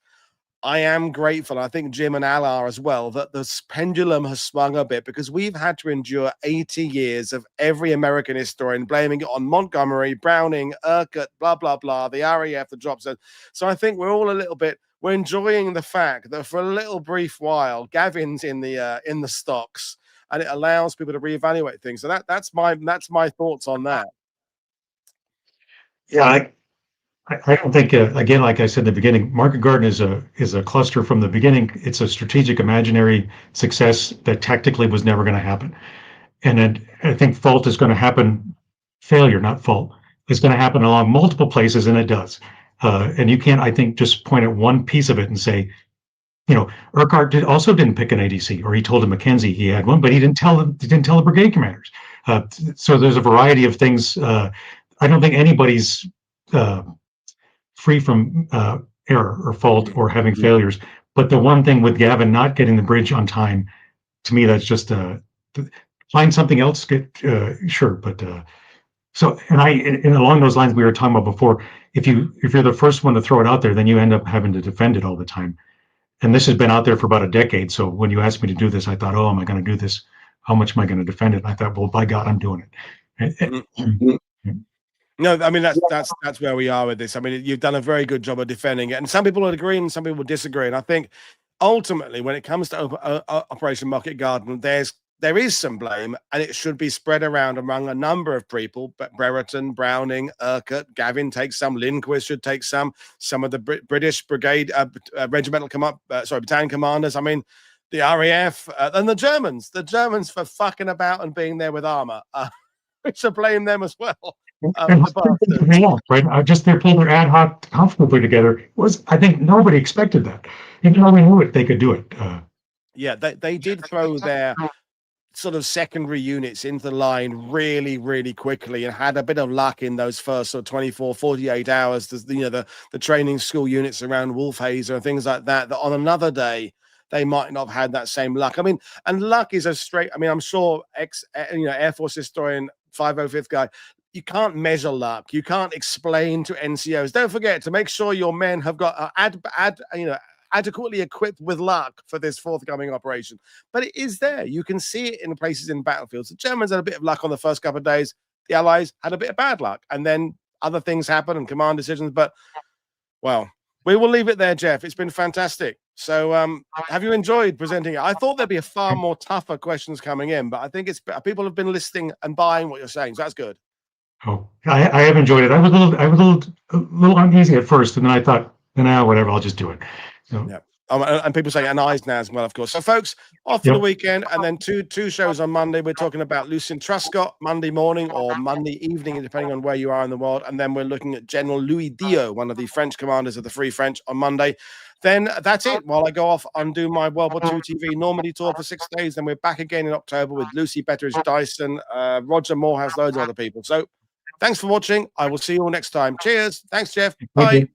I am grateful, I think Jim and Al are as well, that the pendulum has swung a bit, because we've had to endure 80 years of every American historian blaming it on Montgomery, Browning, Urquhart, blah, blah, blah, the RAF, the drop zone. So I think we're all a little bit, we're enjoying the fact that for a little brief while, Gavin's in the stocks, and it allows people to reevaluate things. So that's my thoughts on that. Yeah, I don't think again, like I said at the beginning, Market Garden is a cluster from the beginning. It's a strategic imaginary success that tactically was never going to happen, and then I think fault is going to happen. Failure, not fault, is going to happen along multiple places, and it does. And you can't, I think, just point at one piece of it and say, Urquhart also didn't pick an ADC, or he told Mackenzie he had one, but he didn't tell the brigade commanders. So there's a variety of things. I don't think anybody's free from error or fault or having failures. But the one thing with Gavin not getting the bridge on time, to me, that's just find something else. Sure, but so and along those lines we were talking about before. If you're the first one to throw it out there, then you end up having to defend it all the time. And this has been out there for about a decade. So when you asked me to do this, I thought, oh, am I going to do this? How much am I going to defend it? And I thought, well, by God, I'm doing it. No, I mean, that's where we are with this. I mean, you've done a very good job of defending it. And some people would agree and some people would disagree. And I think ultimately, when it comes to Operation Market Garden, there is some blame, and it should be spread around among a number of people. But Brereton, Browning, Urquhart, Gavin takes some, Lindquist should take some of the British brigade, regimental battalion commanders. I mean, the RAF and the Germans for fucking about and being there with armor. We should blame them as well. Right? Just they pulled their ad hoc comfortably together. I think nobody expected that. Even though we knew it, they could do it. Yeah, they did throw their sort of secondary units into the line really, really quickly, and had a bit of luck in those first sort of 24, 48 hours. The training school units around Wolfhazer and things like that on another day, they might not have had that same luck. I mean, and luck is I'm sure Air Force historian, 505th guy, you can't measure luck. You can't explain to NCOs. Don't forget to make sure your men have got adequately equipped with luck for this forthcoming operation. But it is there. You can see it in places in battlefields. The Germans had a bit of luck on the first couple of days. The Allies had a bit of bad luck. And then other things happen and command decisions. But, well, we will leave it there, Jeff. It's been fantastic. So have you enjoyed presenting it? I thought there'd be a far more tougher questions coming in, but I think people have been listening and buying what you're saying. So that's good. Oh, I have enjoyed it. I was a little uneasy at first, and then I thought, nah, whatever, I'll just do it. So, Yeah. And people say an eyes now as well, of course. So, folks, off for the weekend, and then two shows on Monday. We're talking about Lucien Truscott Monday morning or Monday evening, depending on where you are in the world. And then we're looking at General Louis Dio, one of the French commanders of the Free French, on Monday. Then that's it. While I go off and do my World War II TV Normandy tour for 6 days, then we're back again in October with Lucy Betteridge Dyson, Roger Moore has loads of other people. So thanks for watching. I will see you all next time. Cheers. Thanks, Jeff. thank Bye. you.